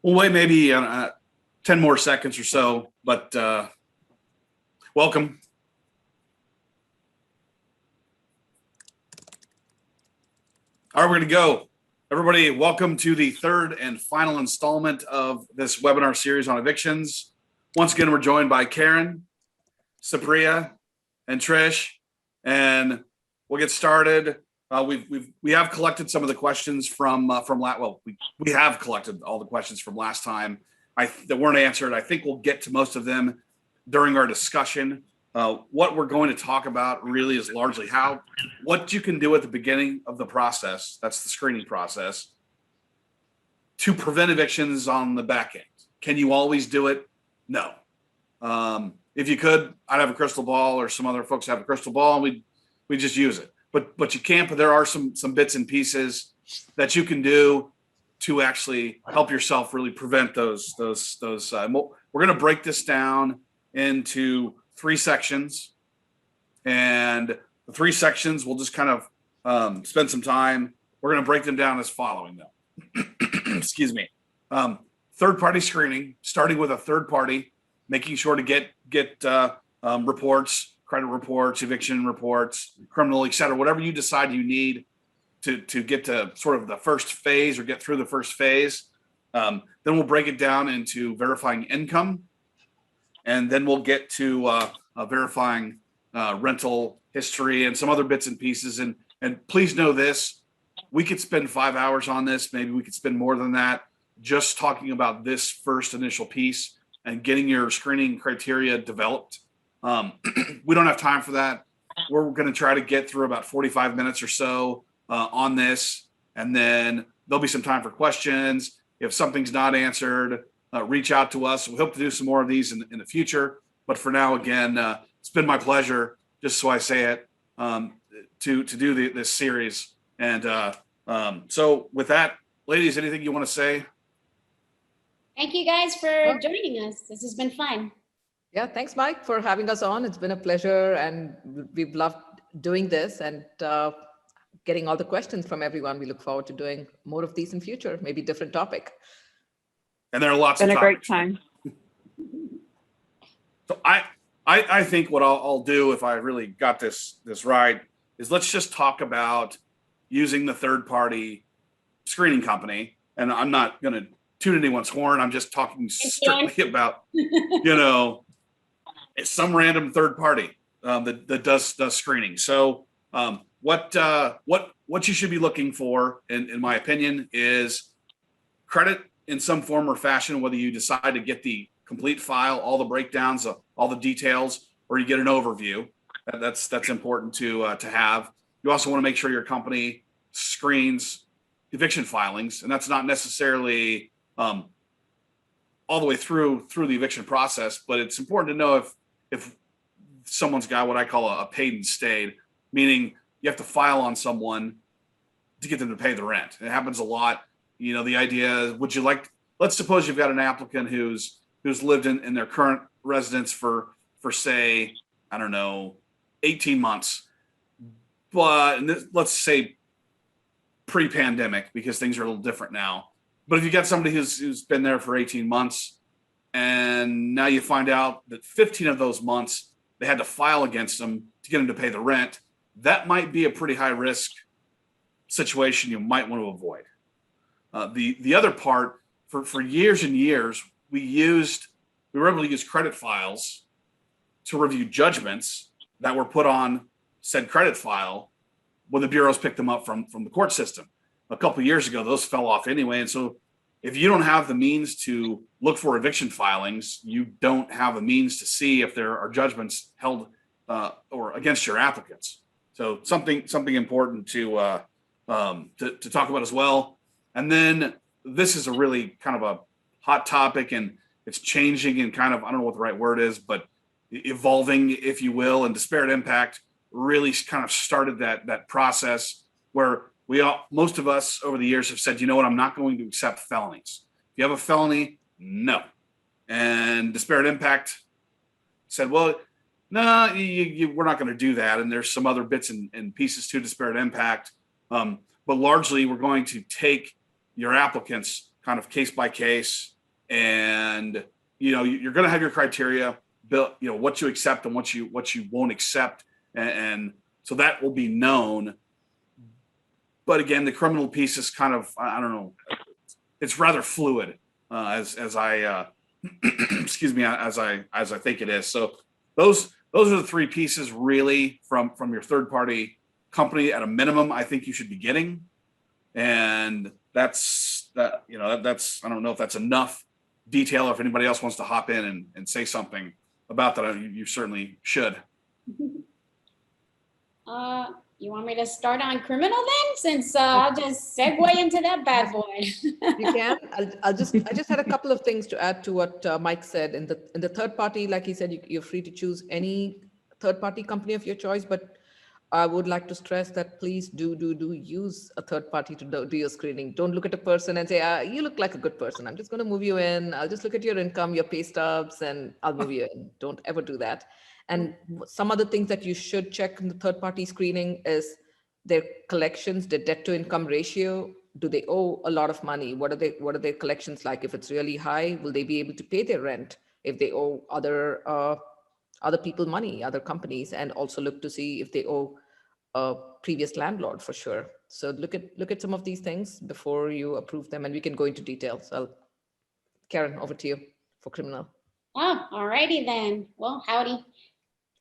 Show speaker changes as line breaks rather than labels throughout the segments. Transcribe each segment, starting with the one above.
We'll wait maybe 10 more seconds or so, but welcome. All right, we're going to go. Everybody, welcome to the third and final installment of this webinar series on evictions. Once again, we're joined by Karen, Supriya, and Trish, and we'll get started. We have collected some of the questions from we have collected all the questions from last time that weren't answered. I think we'll get to most of them during our discussion. What we're going to talk about really is largely what you can do at the beginning of the process, that's the screening process, to prevent evictions on the back end. Can you always do it? No. If you could, I'd have a crystal ball, or some other folks have a crystal ball, and we just use it. But you can't. But there are some bits and pieces that you can do to actually help yourself really prevent those. We're going to break this down into 3 sections, and the 3 sections we'll just kind of spend some time. We're going to break them down as following, though. Excuse me. Third-party screening, starting with a third party, making sure to get reports, credit reports, eviction reports, criminal, et cetera, whatever you decide you need to get to sort of the first phase or get through the first phase. Then we'll break it down into verifying income, and then we'll get to verifying rental history and some other bits and pieces. And please know this, we could spend 5 hours on this. Maybe we could spend more than that just talking about this first initial piece and getting your screening criteria developed. We don't have time for that. We're going to try to get through about 45 minutes or so on this, and then there'll be some time for questions. If something's not answered, reach out to us. We hope to do some more of these in the future. But for now, again, it's been my pleasure, just so I say it, to do this series. And so with that, ladies, anything you want to say?
Thank you guys for joining us. This has been fun.
Yeah, thanks, Mike, for having us on. It's been a pleasure, and we've loved doing this and getting all the questions from everyone. We look forward to doing more of these in future, maybe different topic.
And there are lots of topics.
It's been a great time.
So I think what I'll do, if I really got this right, is let's just talk about using the third-party screening company. And I'm not going to toot anyone's horn. I'm just talking strictly about, some random third party that does screening. So what you should be looking for, in my opinion, is credit in some form or fashion, whether you decide to get the complete file, all the breakdowns, all the details, or you get an overview. That's important to have. You also want to make sure your company screens eviction filings, and that's not necessarily all the way through the eviction process, but it's important to know if someone's got what I call a paid and stayed, meaning you have to file on someone to get them to pay the rent. It happens a lot. The idea is, let's suppose you've got an applicant who's lived in their current residence for say, I don't know, 18 months, but let's say pre-pandemic, because things are a little different now. But if you got somebody who's been there for 18 months, and now you find out that 15 of those months they had to file against them to get them to pay the rent, that might be a pretty high risk situation you might want to avoid. The other part, for years and years, we were able to use credit files to review judgments that were put on said credit file when the bureaus picked them up from the court system. A couple of years ago, those fell off anyway. And so if you don't have the means to look for eviction filings, you don't have a means to see if there are judgments held or against your applicants. So something important to talk about as well. And then this is a really kind of a hot topic, and it's changing and kind of, I don't know what the right word is, but evolving, if you will. And disparate impact really kind of started that process where most of us over the years have said, you know what, I'm not going to accept felonies. If you have a felony, no. And disparate impact said, well, no, we're not going to do that. And there's some other bits and pieces to disparate impact. But largely, we're going to take your applicants kind of case by case, and you're going to have your criteria built, what you accept and what you won't accept, and so that will be known. But again, the criminal piece is kind of, I don't know, it's rather fluid, as I excuse me, as I think it is. So those are the three pieces really from your third party company at a minimum I think you should be getting. And that's I don't know if that's enough detail, or if anybody else wants to hop in and say something about that. You certainly should.
You want me to start on criminal then, since I'll just segue into that bad boy.
You can. I just had a couple of things to add to what Mike said. In the third party, like he said, you're free to choose any third party company of your choice, but I would like to stress that please do use a third party to do your screening. Don't look at a person and say, you look like a good person, I'm just going to move you in. I'll just look at your income, your pay stubs, and I'll move you in. Don't ever do that. And some other things that you should check in the third party screening is their collections, their debt to income ratio. Do they owe a lot of money? What are their collections like? If it's really high, will they be able to pay their rent? If they owe other people money, other companies, and also look to see if they owe a previous landlord for sure. So look at some of these things before you approve them, and we can go into details. Karen, over to you for criminal.
Oh, alrighty then. Well, howdy.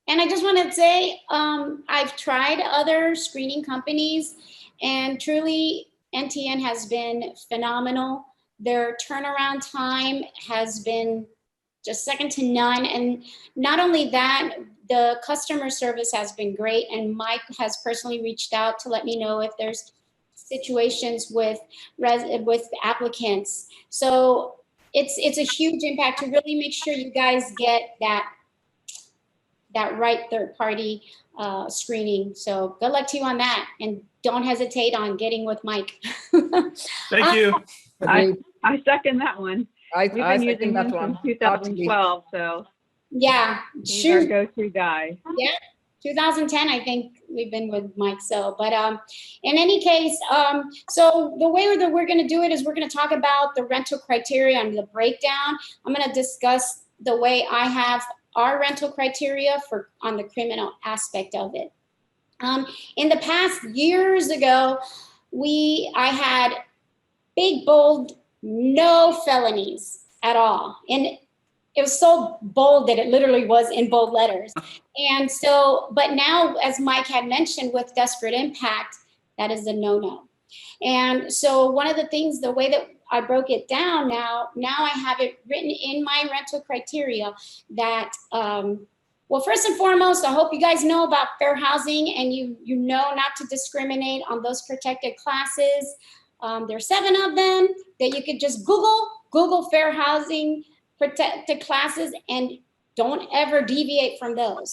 And I just want to say, I've tried other screening companies, and truly NTN has been phenomenal. Their turnaround time has been just second to none. And not only that, the customer service has been great. And Mike has personally reached out to let me know if there's situations with applicants. So it's a huge impact to really make sure you guys get that right third party screening. So good luck to you on that, and don't hesitate on getting with Mike.
Thank you.
I second that one. We've been using
that
him
one.
since 2012, so
Yeah,
he's our
shoot.
go-to guy.
Yeah, 2010, I think we've been with Mike. So, but in any case, so the way that we're going to do it is we're going to talk about the rental criteria and the breakdown. I'm going to discuss the way I have our rental criteria on the criminal aspect of it. In the past, years ago, I had big, bold, no felonies at all. And it was so bold that it literally was in bold letters. And so, but now, as Mike had mentioned with Desperate Impact, that is a no-no. And so one of the things, the way that I broke it down now I have it written in my rental criteria that, well, first and foremost, I hope you guys know about fair housing, and you know not to discriminate on those protected classes. There's 7 of them that you could just Google fair housing protected classes, and don't ever deviate from those.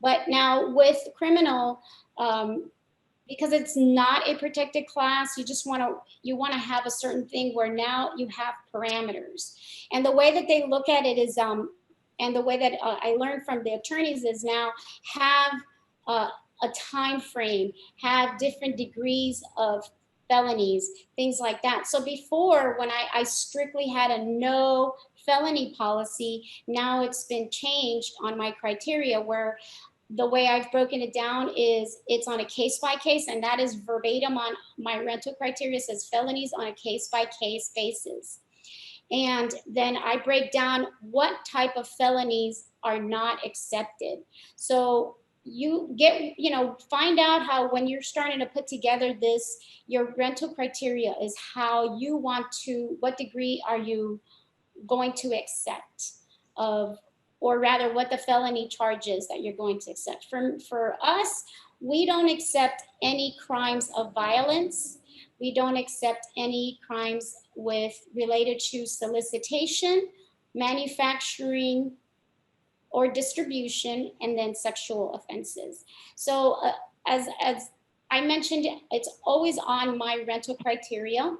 But now with criminal, because it's not a protected class, you want to have a certain thing where now you have parameters. And the way that they look at it is, and the way that I learned from the attorneys is now have a time frame, have different degrees of felonies, things like that. So before, when I strictly had a no felony policy, now it's been changed on my criteria, where the way I've broken it down is it's on a case by case, and that is verbatim on my rental criteria. It says felonies on a case by case basis. And then I break down what type of felonies are not accepted. So you find out how, when you're starting to put together your rental criteria is how you want to, what degree are you going to accept of, or rather what the felony charges that you're going to accept. For us, we don't accept any crimes of violence. We don't accept any crimes related to solicitation, manufacturing, or distribution, and then sexual offenses. So as I mentioned, it's always on my rental criteria.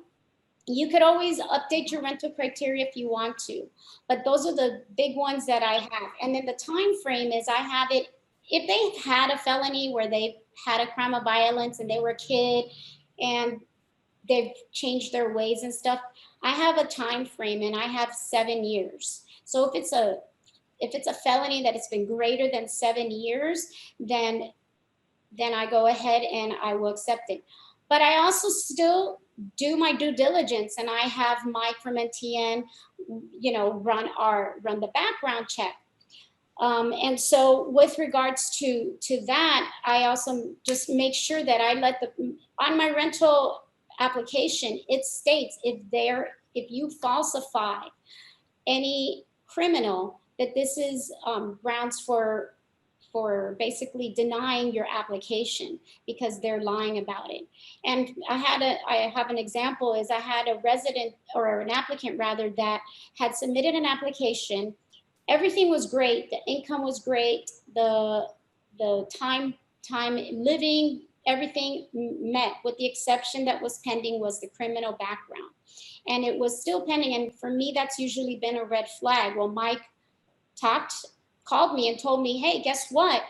You could always update your rental criteria if you want to, but those are the big ones that I have. And then the time frame is I have it, if they've had a felony where they've had a crime of violence and they were a kid and they've changed their ways and stuff. I have a time frame, and I have 7 years. So if it's a felony that it's been greater than 7 years, then I go ahead and I will accept it. But I also still do my due diligence, and I have Mike from NTN, run the background check. And so with regards to that, I also just make sure that I on my rental application, it states if you falsify any criminal, that this is grounds for basically denying your application because they're lying about it. And I have an example is I had a resident, or an applicant rather, that had submitted an application. Everything was great. The income was great. The time living, everything met, with the exception that was pending was the criminal background. And it was still pending. And for me, that's usually been a red flag. Well, Mike called me and told me, hey, guess what?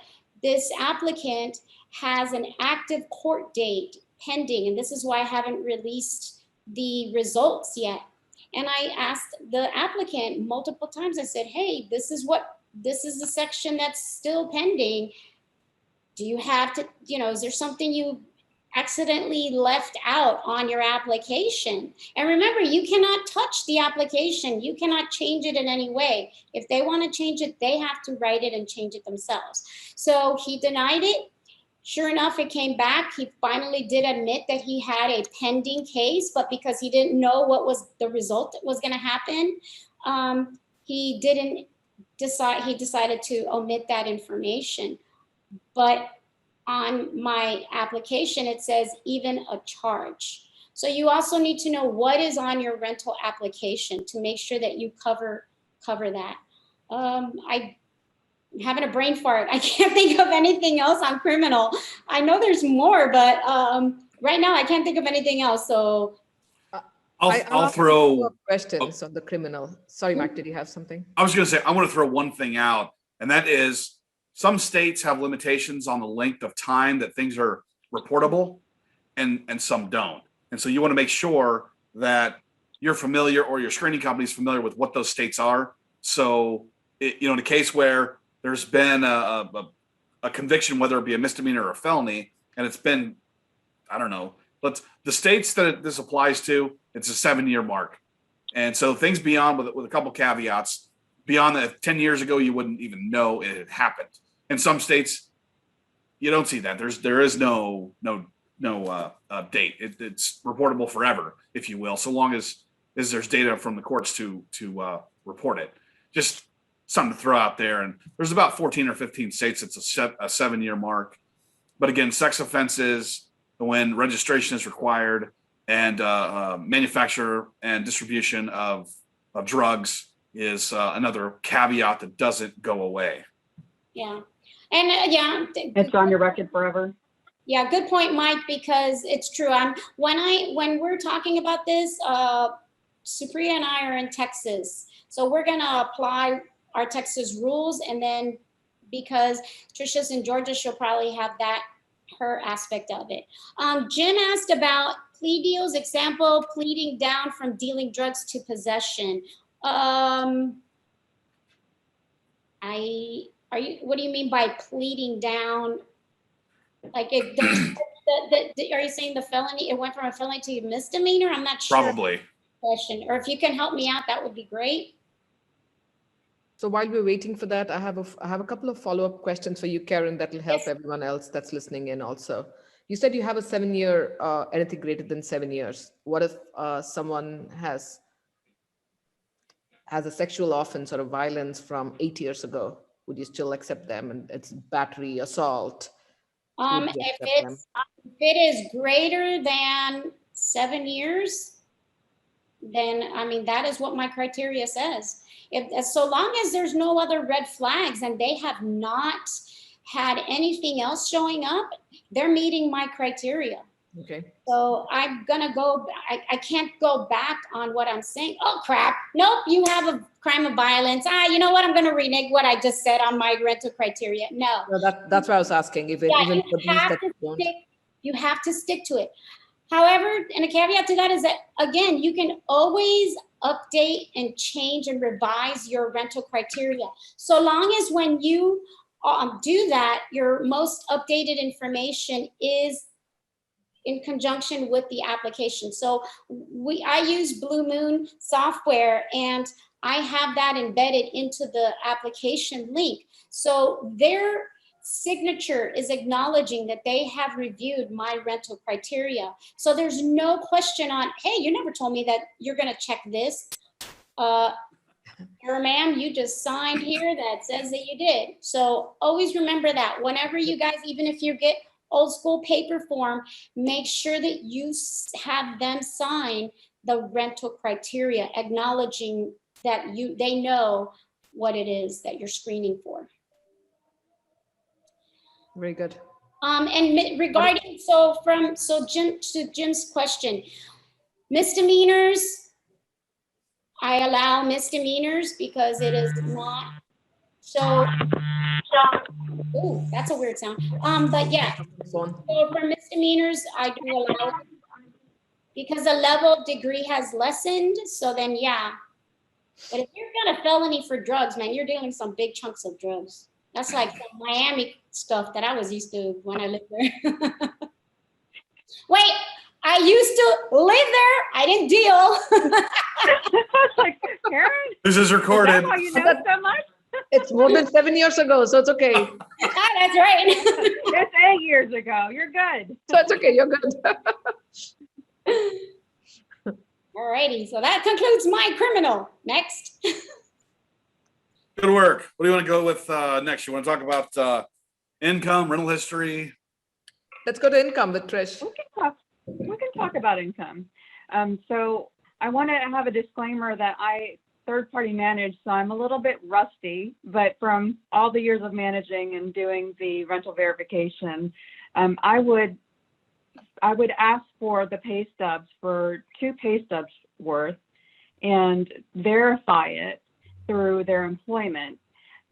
This applicant has an active court date pending, and this is why I haven't released the results yet. And I asked the applicant multiple times, I said, hey, this is the section that's still pending. Do you have to, is there something you accidentally left out on your application? And remember, you cannot touch the application. You cannot change it in any way. If they want to change it, they have to write it and change it themselves. So he denied it. Sure enough, it came back. He finally did admit that he had a pending case, but because he didn't know what was the result that was going to happen, he decided to omit that information. But on my application, it says even a charge. So you also need to know what is on your rental application to make sure that you cover that. I'm having a brain fart. I can't think of anything else on criminal. I know there's more, but right now I can't think of anything else. So
I'll throw
questions on the criminal. Sorry, Mark, did you have something?
I was going to say, I want to throw one thing out, and that is some states have limitations on the length of time that things are reportable, and some don't. And so you want to make sure that you're familiar, or your screening company is familiar with what those states are. So, in a case where there's been a conviction, whether it be a misdemeanor or a felony, and it's been, I don't know, but the states that this applies to, it's a 7-year mark. And so things beyond, with a couple caveats, beyond that, 10 years ago, you wouldn't even know it had happened. In some states, you don't see that. There is no date. It's reportable forever, if you will, so long as there's data from the courts to report it. Just something to throw out there. And there's about 14 or 15 states it's a 7-year mark. But again, sex offenses, when registration is required, and manufacture and distribution of drugs is another caveat that doesn't go away.
Yeah. And
it's on your record forever.
Yeah, good point, Mike, because it's true. When we're talking about this, Supriya and I are in Texas. So we're gonna apply our Texas rules, and then because Trisha's in Georgia, she'll probably have her aspect of it. Jim asked about plea deals, example, pleading down from dealing drugs to possession. What do you mean by pleading down? Like, are you saying the felony, it went from a felony to a misdemeanor? I'm not sure.
Probably.
Question, or if you can help me out, that would be great.
So while we're waiting for that, I have a couple of follow-up questions for you, Karen, that will help everyone else that's listening in also. You said you have a 7-year, anything greater than 7 years. What if someone has a sexual offense or a violence from 8 years ago? Would you still accept them? And it's battery, assault.
If it is greater than 7 years, then that is what my criteria says. So long as there's no other red flags and they have not had anything else showing up, they're meeting my criteria.
Okay.
So I'm gonna go. I can't go back on what I'm saying. Oh crap! Nope, you have a crime of violence. You know what? I'm gonna renege what I just said on my rental criteria. No.
That's what I was asking. You
have to stick to it. However, and a caveat to that is that, again, you can always update and change and revise your rental criteria. So long as when you do that, your most updated information is in conjunction with the application. So I use Blue Moon software, and I have that embedded into the application link. So their signature is acknowledging that they have reviewed my rental criteria. So there's no question on, hey, you never told me that you're gonna check this. Ma'am, you just signed here that says that you did. So always remember that whenever you guys, even if you get old school paper form, make sure that you have them sign the rental criteria, acknowledging that they know what it is that you're screening for.
Very good.
And regarding, so Jim's question, misdemeanors, I allow misdemeanors because it is not so. Oh, that's a weird sound. But yeah, so for misdemeanors, I do allow it because the level of degree has lessened. So then, yeah. But if you've got a felony for drugs, man, you're dealing some big chunks of drugs. That's like some Miami stuff that I was used to when I lived there. Wait, I used to live there. I didn't deal.
Like, Karen,
This is recorded.
is that why you know so much?
It's more than 7 years ago, so it's okay.
That's right.
It's 8 years ago. You're good.
So it's okay, you're good.
Alrighty, so that concludes my criminal. Next.
Good work. What do you want to go with next? You want to talk about income, rental history?
Let's go to income with Trish.
We can talk about income. So I want to have a disclaimer that I third-party manage, so I'm a little bit rusty, but from all the years of managing and doing the rental verification, I would ask for the pay stubs, for 2 pay stubs worth, and verify it through their employment.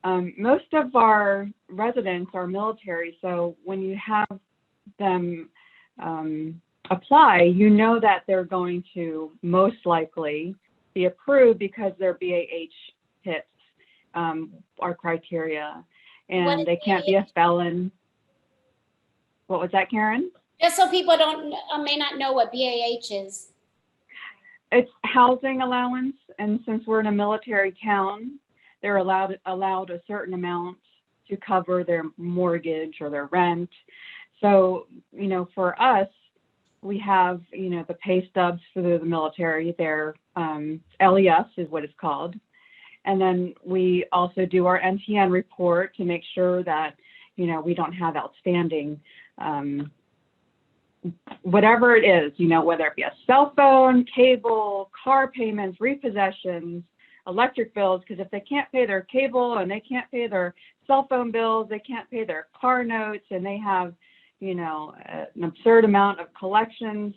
Most of our residents are military, so when you have them apply, you know that they're going to most likely be approved because their BAH hits our criteria, and they can't be a felon. What was that, Karen?
Just so people may not know what BAH is.
It's housing allowance, and since we're in a military town, they're allowed a certain amount to cover their mortgage or their rent. So, for us, we have, the pay stubs for the military. Their LES is what it's called. And then we also do our NTN report to make sure that, we don't have outstanding, whatever it is, whether it be a cell phone, cable, car payments, repossessions, electric bills, because if they can't pay their cable and they can't pay their cell phone bills, they can't pay their car notes, and they have an absurd amount of collections,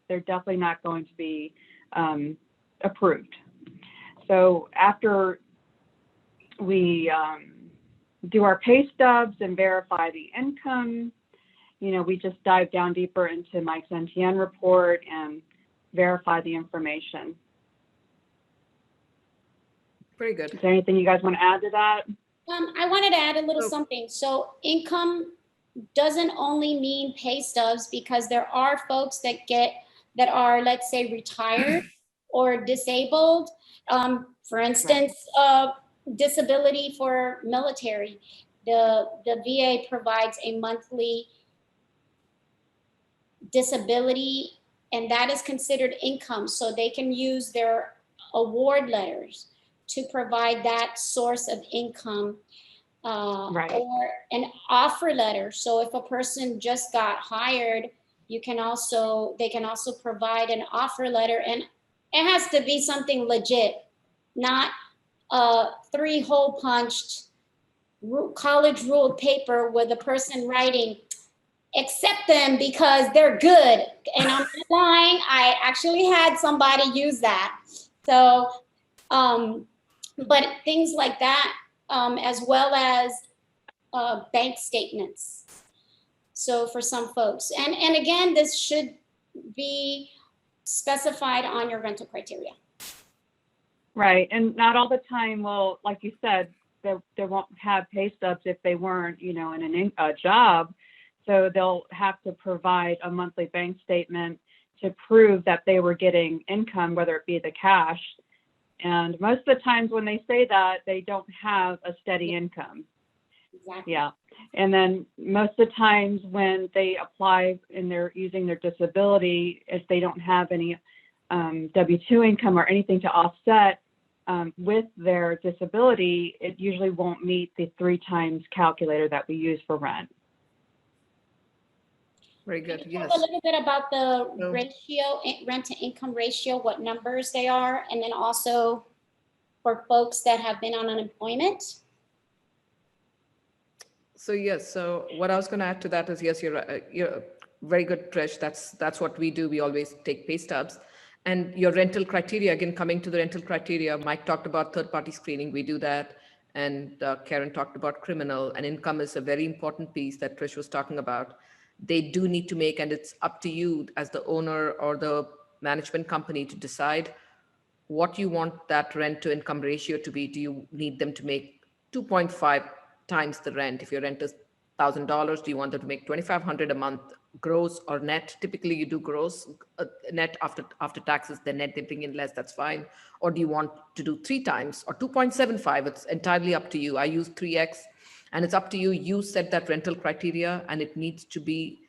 they're definitely not going to be approved. So after we do our pay stubs and verify the income, we just dive down deeper into Mike's NTN report and verify the information.
Very good.
Is there anything you guys want to add to that?
I wanted to add a little something. So income doesn't only mean pay stubs, because there are folks that are, let's say, retired or disabled. For instance, disability for military. The VA provides a monthly disability, and that is considered income. So they can use their award letters to provide that source of income. Or an offer letter. So if a person just got hired, they can also provide an offer letter, and it has to be something legit, not a 3-hole punched college ruled paper with a person writing, accept them because they're good. And I'm not lying, I actually had somebody use that. So, but things like that, as well as bank statements. So for some folks, and again, this should be specified on your rental criteria.
Right, and not all the time will, like you said, they won't have pay stubs if they weren't, in a job. So they'll have to provide a monthly bank statement to prove that they were getting income, whether it be the cash. And most of the times when they say that, they don't have a steady income.
Exactly.
Yeah. And then most of the times when they apply and they're using their disability, if they don't have any W-2 income or anything to offset with their disability, it usually won't meet the 3 times calculator that we use for rent.
Very good.
Can you
Yes.
talk a little bit about the
So-
ratio, rent to income ratio, what numbers they are, and then also for folks that have been on unemployment?
So yes, so what I was going to add to that is, yes, you're very good, Trish. That's what we do. We always take pay stubs. And your rental criteria, again, coming to the rental criteria, Mike talked about third-party screening. We do that. And Karen talked about criminal, and income is a very important piece that Trish was talking about. They do need to make, and it's up to you as the owner or the management company to decide what you want that rent to income ratio to be. Do you need them to make 2.5 times the rent? If your rent is $1,000, do you want them to make $2,500 a month gross or net? Typically you do gross, net after taxes, then net they bring in less, that's fine. Or do you want to do 3 times or 2.75? It's entirely up to you. I use 3x, and it's up to you. You set that rental criteria, and it needs to be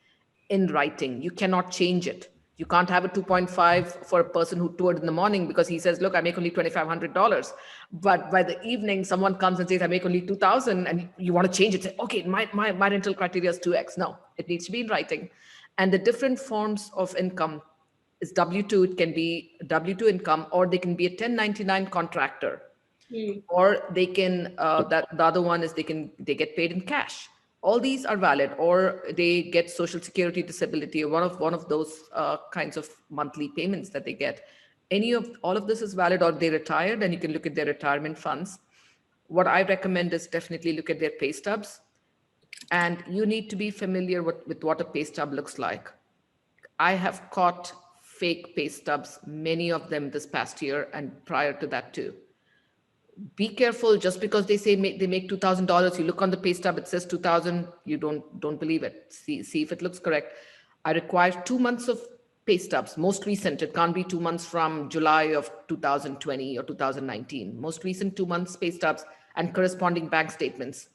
in writing. You cannot change it. You can't have a 2.5 for a person who toured in the morning because he says, look, I make only $2,500. But by the evening, someone comes and says, I make only 2,000, and you want to change it. Say, okay, my rental criteria is 2x. No, it needs to be in writing. And the different forms of income is W-2. It can be W-2 income, or they can be a 1099 contractor. Or they can, the other one is they get paid in cash. All these are valid, or they get Social Security disability, or one of those kinds of monthly payments that they get. All of this is valid, or they retired, and you can look at their retirement funds. What I recommend is definitely look at their pay stubs, and you need to be familiar with what a pay stub looks like. I have caught fake pay stubs, many of them this past year and prior to that too. Be careful. Just because they say they make $2,000, you look on the pay stub, it says 2,000, you don't believe it. See if it looks correct. I require 2 months of pay stubs, most recent. It can't be 2 months from July of 2020 or 2019. Most recent 2 months pay stubs and corresponding bank statements.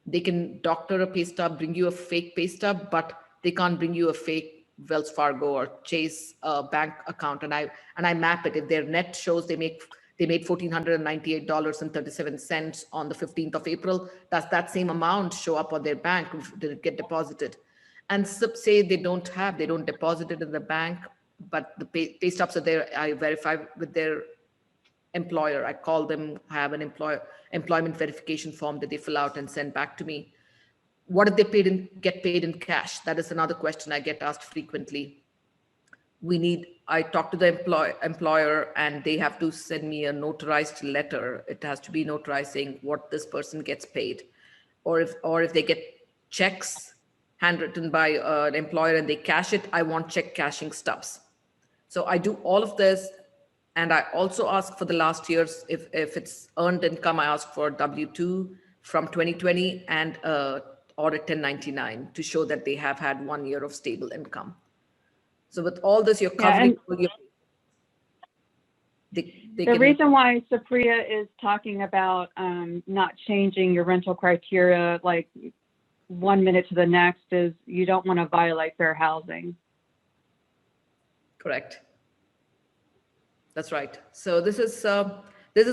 They can doctor a pay stub, bring you a fake pay stub, but they can't bring you a fake Wells Fargo or Chase bank account. And I map it. If their net shows they made $1,498.37 on the 15th of April, does that same amount show up on their bank? Did it get deposited? And say they don't deposit it in the bank, but the pay stubs are there. I verify with their employer. I call them, have an employment verification form that they fill out and send back to me. What if they get paid in cash? That is another question I get asked frequently. I talk to the employer, and they have to send me a notarized letter. It has to be notarized saying what this person gets paid. Or if they get checks handwritten by an employer and they cash it, I want check cashing stubs. So I do all of this. And I also ask for the last year's, if it's earned income, I ask for W-2 from 2020 and or a 1099 to show that they have had 1 year of stable income. So with all this, you're covering.
The reason why Supriya is talking about not changing your rental criteria like 1 minute to the next is you don't want to violate fair housing.
Correct. That's right. So this is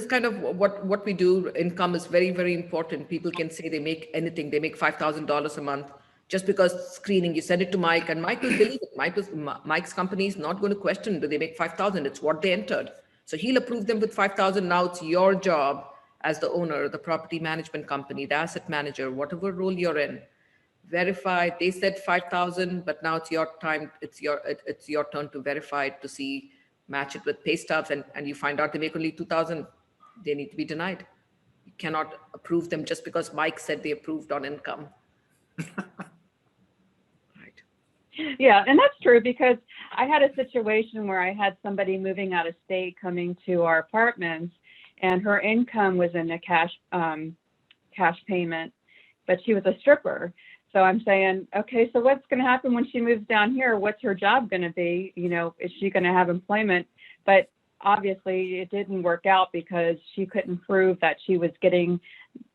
kind of what we do. Income is very, very important. People can say they make anything. They make $5,000 a month just because screening. You send it to Mike, and Mike will believe it. Mike's company is not going to question, do they make 5,000? It's what they entered. So he'll approve them with 5,000. Now it's your job as the owner, the property management company, the asset manager, whatever role you're in. Verify. They said 5,000, but now it's your time. It's your turn to verify it, to see, match it with pay stubs, and you find out they make only 2,000. They need to be denied. You cannot approve them just because Mike said they approved on income. Right.
Yeah, and that's true because I had a situation where I had somebody moving out of state coming to our apartments, and her income was in a cash payment, but she was a stripper. So I'm saying, okay, so what's going to happen when she moves down here? What's her job going to be? You know, is she going to have employment? But obviously it didn't work out because she couldn't prove that she was getting,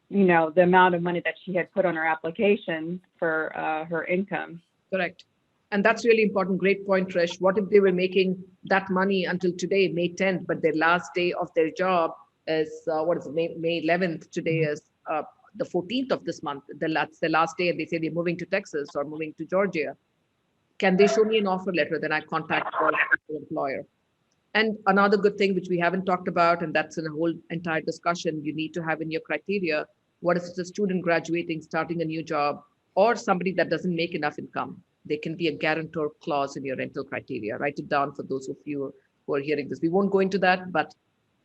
you know, the amount of money that she had put on her application for her income.
Correct. And that's really important. Great point, Trish. What if they were making that money until today, May 10th, but their last day of their job is, what is it, May 11th? Today is the 14th of this month. That's the last day, and they say they're moving to Texas or moving to Georgia. Can they show me an offer letter? Then I contact the employer. And another good thing, which we haven't talked about, and that's in a whole entire discussion, you need to have in your criteria, what if it's a student graduating, starting a new job, or somebody that doesn't make enough income? There can be a guarantor clause in your rental criteria. Write it down for those of you who are hearing this. We won't go into that, but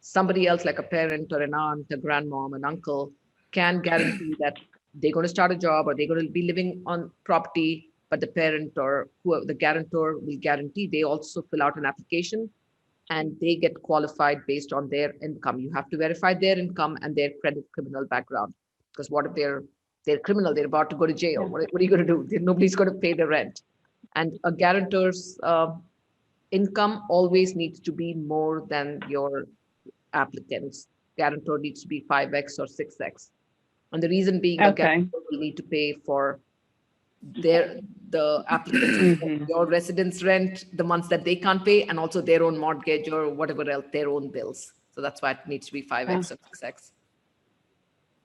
somebody else like a parent or an aunt, a grandmom, an uncle can guarantee that they're going to start a job or they're going to be living on property, but the parent or whoever the guarantor will guarantee. They also fill out an application and they get qualified based on their income. You have to verify their income and their criminal background. Because what if they're criminal, they're about to go to jail? What are you going to do? Nobody's going to pay the rent. And a guarantor's income always needs to be more than your applicant's. Guarantor needs to be 5x or 6x. And the reason being, a guarantor will need to pay for the applicant's your residence rent, the months that they can't pay, and also their own mortgage or whatever else, their own bills. So that's why it needs to be 5x or 6x.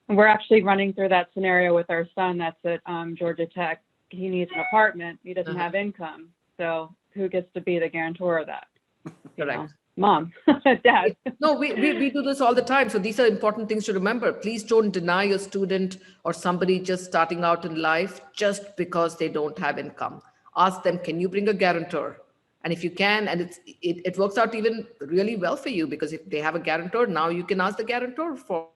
We're actually running through that scenario with our son that's at Georgia Tech. He needs an apartment. He doesn't have income. So who gets to be the guarantor of that?
Correct.
Mom, dad.
No, we do this all the time. So these are important things to remember. Please don't deny your student or somebody just starting out in life just because they don't have income. Ask them, can you bring a guarantor? And if you can, and it works out even really well for you, because if they have a guarantor, now you can ask the guarantor for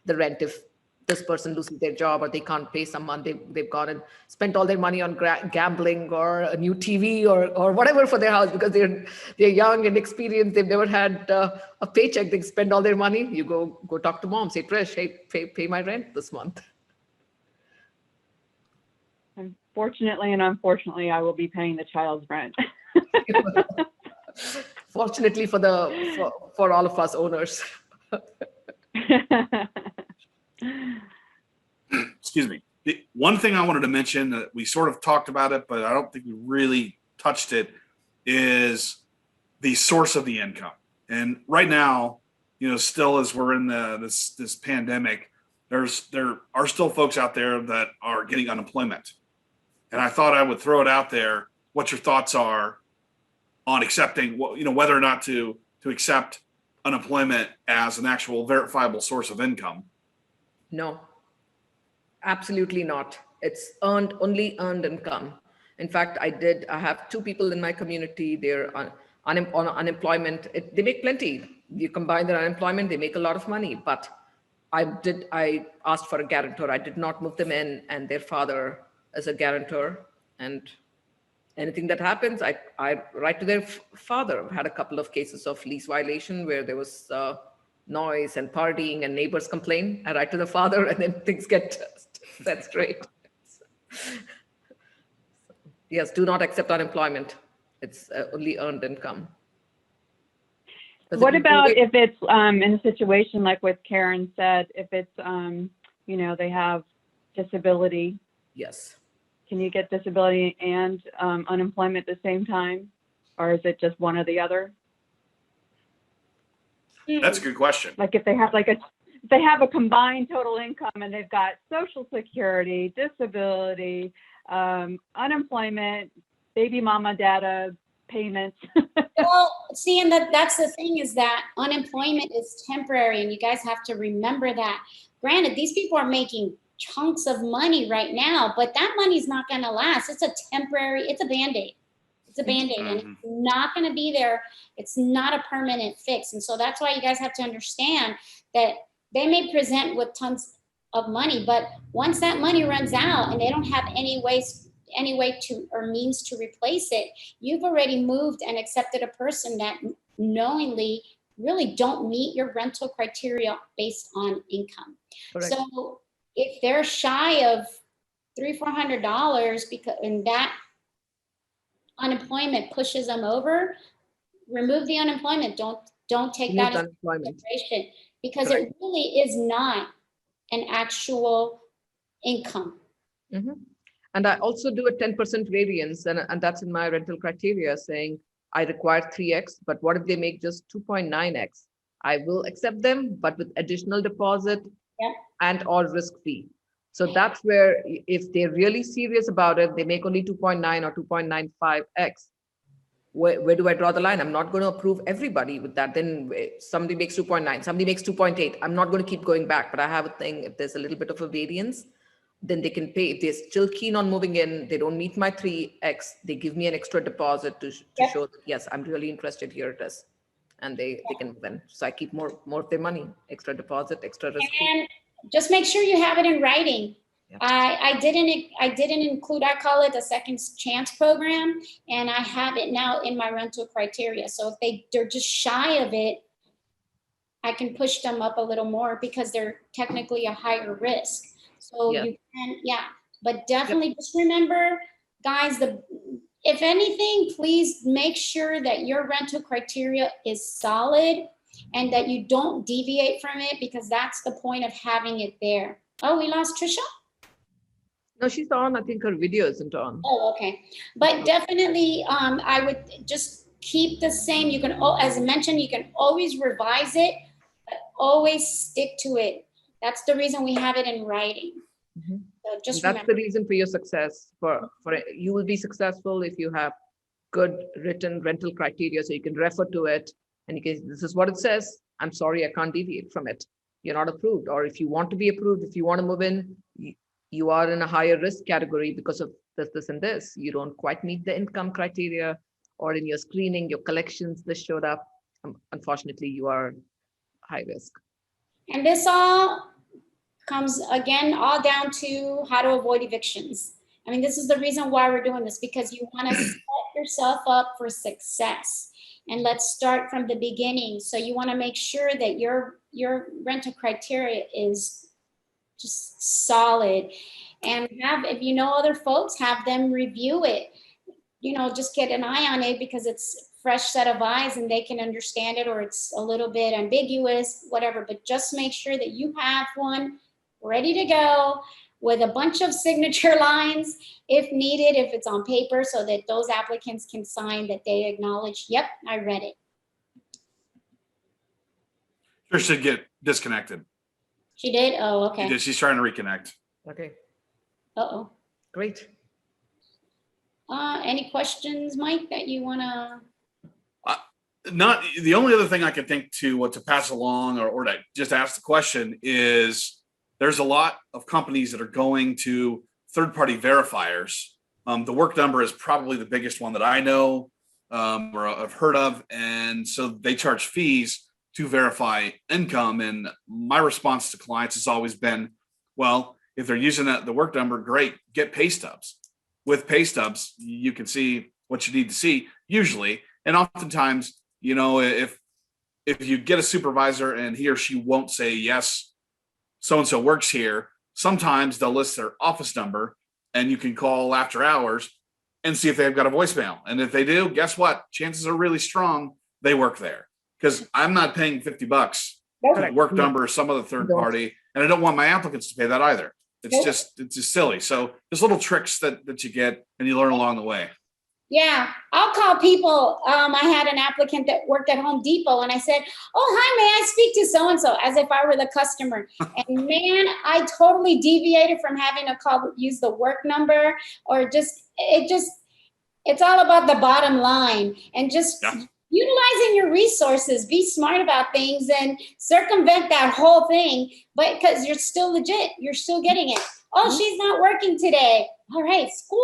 the rent if this person loses their job or they can't pay someone, they've gone and spent all their money on gambling or a new TV or whatever for their house because they're young and experienced. They've never had a paycheck. They spend all their money. You go talk to mom, say, Trish, hey, pay my rent this month.
Fortunately and unfortunately, I will be paying the child's rent.
Fortunately for all of us owners.
Excuse me. The one thing I wanted to mention that we sort of talked about it, but I don't think we really touched it, is the source of the income. And right now, still as we're in this pandemic, there are still folks out there that are getting unemployment. And I thought I would throw it out there, what your thoughts are on accepting, whether or not to accept unemployment as an actual verifiable source of income.
No, absolutely not. It's only earned income. In fact, I have two people in my community. They're on unemployment. They make plenty. You combine their unemployment, they make a lot of money. But I asked for a guarantor. I did not move them in, and their father is a guarantor. And anything that happens, I write to their father. I've had a couple of cases of lease violation where there was noise and partying and neighbors complain. I write to the father, and then things get set straight. Yes, do not accept unemployment. It's only earned income.
What about if it's in a situation like what Karen said, if it's, they have disability?
Yes.
Can you get disability and unemployment at the same time? Or is it just one or the other?
That's a good question.
Like if they have a combined total income and they've got Social Security, disability, unemployment, baby mama data payments.
Well, see, and that's the thing, is that unemployment is temporary, and you guys have to remember that. Granted, these people are making chunks of money right now, but that money's not going to last. It's a temporary, it's a Band-Aid. It's a Band-Aid, and it's not going to be there. It's not a permanent fix. And so that's why you guys have to understand that they may present with tons of money, but once that money runs out and they don't have any ways any way to or means to replace it, you've already moved and accepted a person that knowingly really don't meet your rental criteria based on income.
Correct.
So if they're shy of $300-400 because and that unemployment pushes them over, remove the unemployment. Don't take that into consideration, because
Correct.
it really is not an actual income.
Mm-hmm. And I also do a 10% variance, and that's in my rental criteria, saying I require 3x, but what if they make just 2.9x? I will accept them, but with additional deposit and or risk fee. So that's where, if they're really serious about it, they make only 2.9 or 2.95x. Where do I draw the line? I'm not going to approve everybody with that. Then somebody makes 2.9, somebody makes 2.8. I'm not going to keep going back, but I have a thing. If there's a little bit of a variance, then they can pay. If they're still keen on moving in, they don't meet my 3x, they give me an extra deposit to show that, yes, I'm really interested, here it is. And they can move in. So I keep more of their money, extra deposit, extra risk.
And just make sure you have it in writing. Yep. I didn't include, I call it a second chance program, and I have it now in my rental criteria. So if they're just shy of it, I can push them up a little more because they're technically a higher risk. So you can, but definitely just remember, guys, if anything, please make sure that your rental criteria is solid and that you don't deviate from it, because that's the point of having it there. Oh, we lost Trisha?
No, she's on. I think her video isn't on.
Oh, okay. But definitely, I would just keep the same. You can, as I mentioned, you can always revise it, but always stick to it. That's the reason we have it in writing.
Mm-hmm.
So just
that's
remember.
The reason for your success. For you will be successful if you have good written rental criteria, so you can refer to it and you can, this is what it says. I'm sorry, I can't deviate from it. You're not approved. Or if you want to be approved, if you want to move in, you are in a higher risk category because of this, and this. You don't quite meet the income criteria, or in your screening, your collections, this showed up. Unfortunately, you are high risk.
And this all comes again all down to how to avoid evictions. I mean, this is the reason why we're doing this, because you want to set yourself up for success. And let's start from the beginning. So you want to make sure that your rental criteria is just solid, and if you know other folks, have them review it. Just get an eye on it, because it's fresh set of eyes and they can understand it, or it's a little bit ambiguous, whatever. But just make sure that you have one ready to go with a bunch of signature lines if needed, if it's on paper, so that those applicants can sign that they acknowledge, yep, I read it.
Trish should get disconnected.
She did? Oh, okay.
She did. She's trying to reconnect.
Okay.
Uh-oh.
Great.
Any questions, Mike, that you want to?
Not the only other thing I could think to pass along or to just ask the question is, there's a lot of companies that are going to third-party verifiers. The Work Number is probably the biggest one that I know or I've heard of. And so they charge fees to verify income. And my response to clients has always been, well, if they're using the Work Number, great, get pay stubs. With pay stubs, you can see what you need to see usually. And oftentimes, if you get a supervisor and he or she won't say, yes, so-and-so works here, sometimes they'll list their office number and you can call after hours and see if they've got a voicemail. And if they do, guess what? Chances are really strong they work there, because I'm not paying $50 to Work Number or some other third party. And I don't want my applicants to pay that either. It's just silly. So there's little tricks that you get and you learn along the way.
Yeah, I'll call people. I had an applicant that worked at Home Depot, and I said, oh, hi, may I speak to so-and-so, as if I were the customer. And man, I totally deviated from having to use the Work Number, or it's all about the bottom line, and just utilizing your resources. Be smart about things and circumvent that whole thing, but because you're still legit, you're still getting it. Oh, she's not working today. All right, score.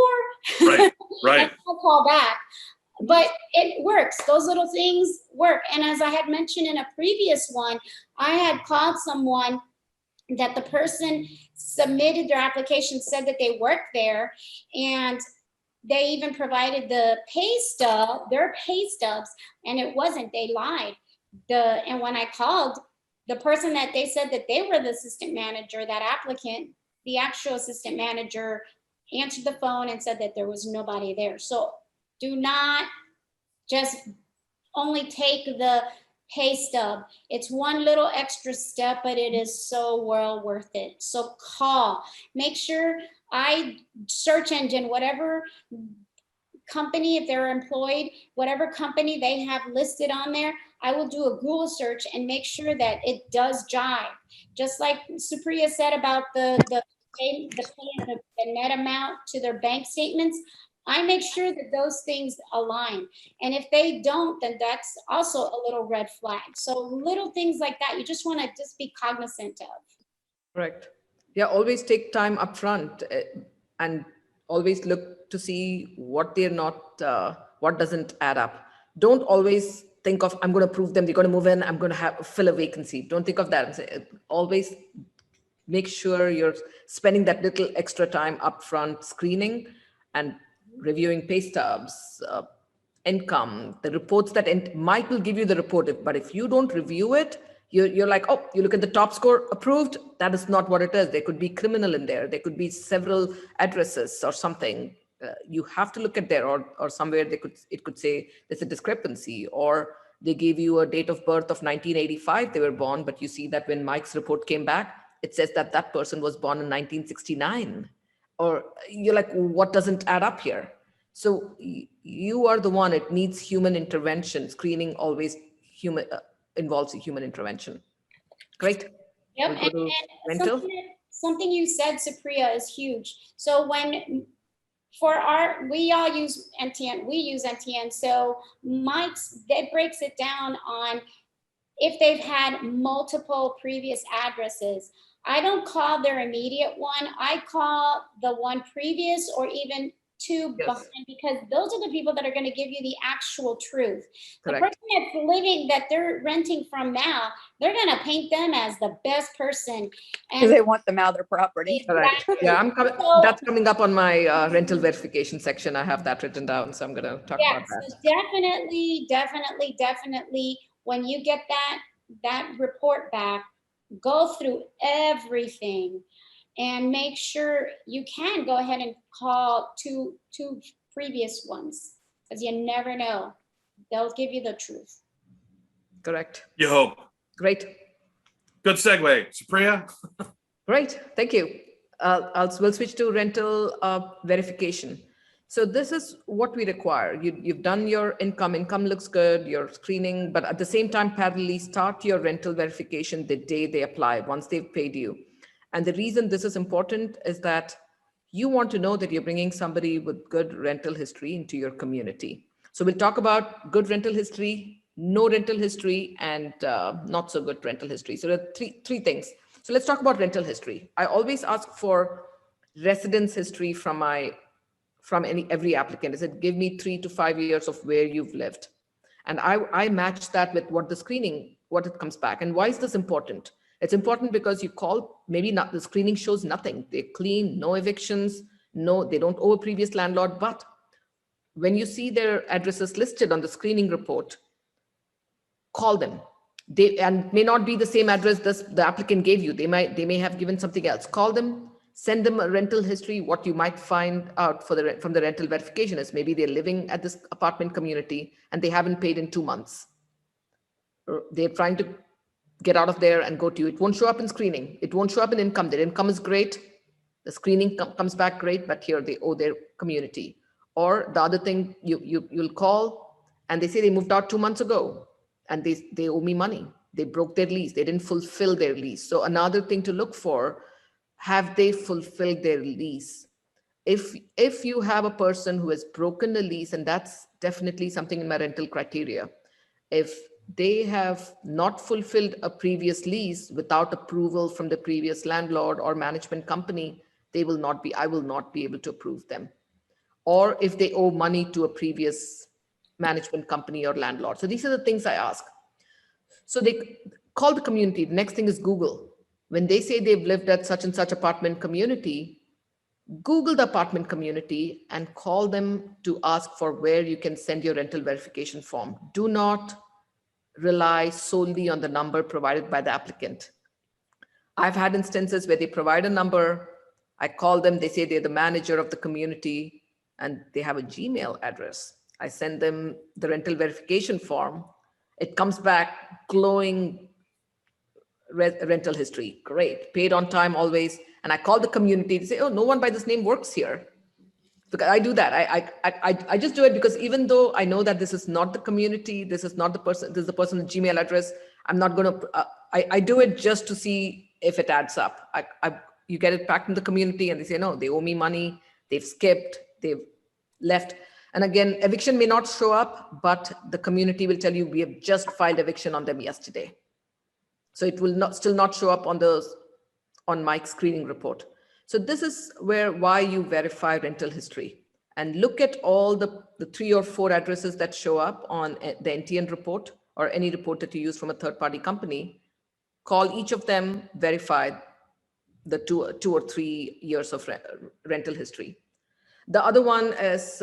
Right.
I'll call back. But it works. Those little things work. And as I had mentioned in a previous one, I had called someone that the person submitted their application, said that they worked there, and they even provided the pay stub, their pay stubs, and it wasn't, they lied. And when I called, the person that they said that they were the assistant manager, that applicant, the actual assistant manager answered the phone and said that there was nobody there. So do not just only take the pay stub. It's one little extra step, but it is so well worth it. So call, make sure search engine, whatever company, if they're employed, whatever company they have listed on there, I will do a Google search and make sure that it does jive. Just like Supriya said about the net amount to their bank statements, I make sure that those things align. And if they don't, then that's also a little red flag. So little things like that, you just want to just be cognizant of.
Correct. Yeah, always take time up front and always look to see what they're not, what doesn't add up. Don't always think of, I'm going to prove them, they're going to move in, I'm going to fill a vacancy. Don't think of that. Always make sure you're spending that little extra time up front screening and reviewing pay stubs, income, the reports that Mike will give you the report. But if you don't review it, you're like, oh, you look at the top score, approved. That is not what it is. There could be criminal in there. There could be several addresses or something. You have to look at there, or somewhere it could say there's a discrepancy, or they gave you a date of birth of 1985 they were born, but you see that when Mike's report came back, it says that that person was born in 1969. Or you're like, what doesn't add up here? So you are the one, it needs human intervention. Screening always involves a human intervention. Great.
Yep.
We'll go to rental.
Something you said, Supriya, is huge. So we all use NTN, we use NTN. So that breaks it down on if they've had multiple previous addresses. I don't call their immediate one. I call the one previous or even two behind, because those are the people that are going to give you the actual truth.
Correct.
The person that they're renting from now, they're going to paint them as the best person.
Because they want them out of their property.
Exactly.
Yeah, that's coming up on my rental verification section. I have that written down, so I'm going to talk about that.
So definitely, when you get that report back, go through everything and make sure you can go ahead and call two previous ones, because you never know. They'll give you the truth.
Correct.
You hope.
Great.
Good segue. Supriya?
Great. Thank you. We'll switch to rental verification. So this is what we require. You've done your income. Income looks good, your screening, but at the same time, parallelly start your rental verification the day they apply, once they've paid you. And the reason this is important is that you want to know that you're bringing somebody with good rental history into your community. So we'll talk about good rental history, no rental history, and not so good rental history. So there are three things. So let's talk about rental history. I always ask for residence history from every applicant. I said, give me 3 to 5 years of where you've lived. And I match that with what it comes back. And why is this important? It's important because you call, maybe not, the screening shows nothing. They're clean, no evictions, they don't owe a previous landlord. But when you see their addresses listed on the screening report, call them. And may not be the same address the applicant gave you. They may have given something else. Call them, send them a rental history. What you might find out from the rental verification is maybe they're living at this apartment community and they haven't paid in 2 months. They're trying to get out of there and go to you. It won't show up in screening. It won't show up in income. Their income is great. The screening comes back great, but here they owe their community. Or the other thing, you'll call and they say they moved out 2 months ago and they owe me money. They broke their lease. They didn't fulfill their lease. So another thing to look for, have they fulfilled their lease? If you have a person who has broken the lease, and that's definitely something in my rental criteria, if they have not fulfilled a previous lease without approval from the previous landlord or management company, I will not be able to approve them. Or if they owe money to a previous management company or landlord. So these are the things I ask. So they call the community. The next thing is Google. When they say they've lived at such and such apartment community, Google the apartment community and call them to ask for where you can send your rental verification form. Do not rely solely on the number provided by the applicant. I've had instances where they provide a number, I call them, they say they're the manager of the community, and they have a Gmail address. I send them the rental verification form. It comes back glowing rental history. Great, paid on time always. And I call the community to say, oh, no one by this name works here. Because I do that. I just do it because even though I know that this is not the community, this is not the person, this is the person's Gmail address, I'm not going to, I do it just to see if it adds up. You get it back from the community and they say, no, they owe me money, they've skipped, they've left. And again, eviction may not show up, but the community will tell you, we have just filed eviction on them yesterday. So it will still not show up on Mike's screening report. So this is why you verify rental history and look at all the 3 or 4 addresses that show up on the NTN report or any report that you use from a third-party company. Call each of them, verify the 2 or 3 years of rental history. The other one is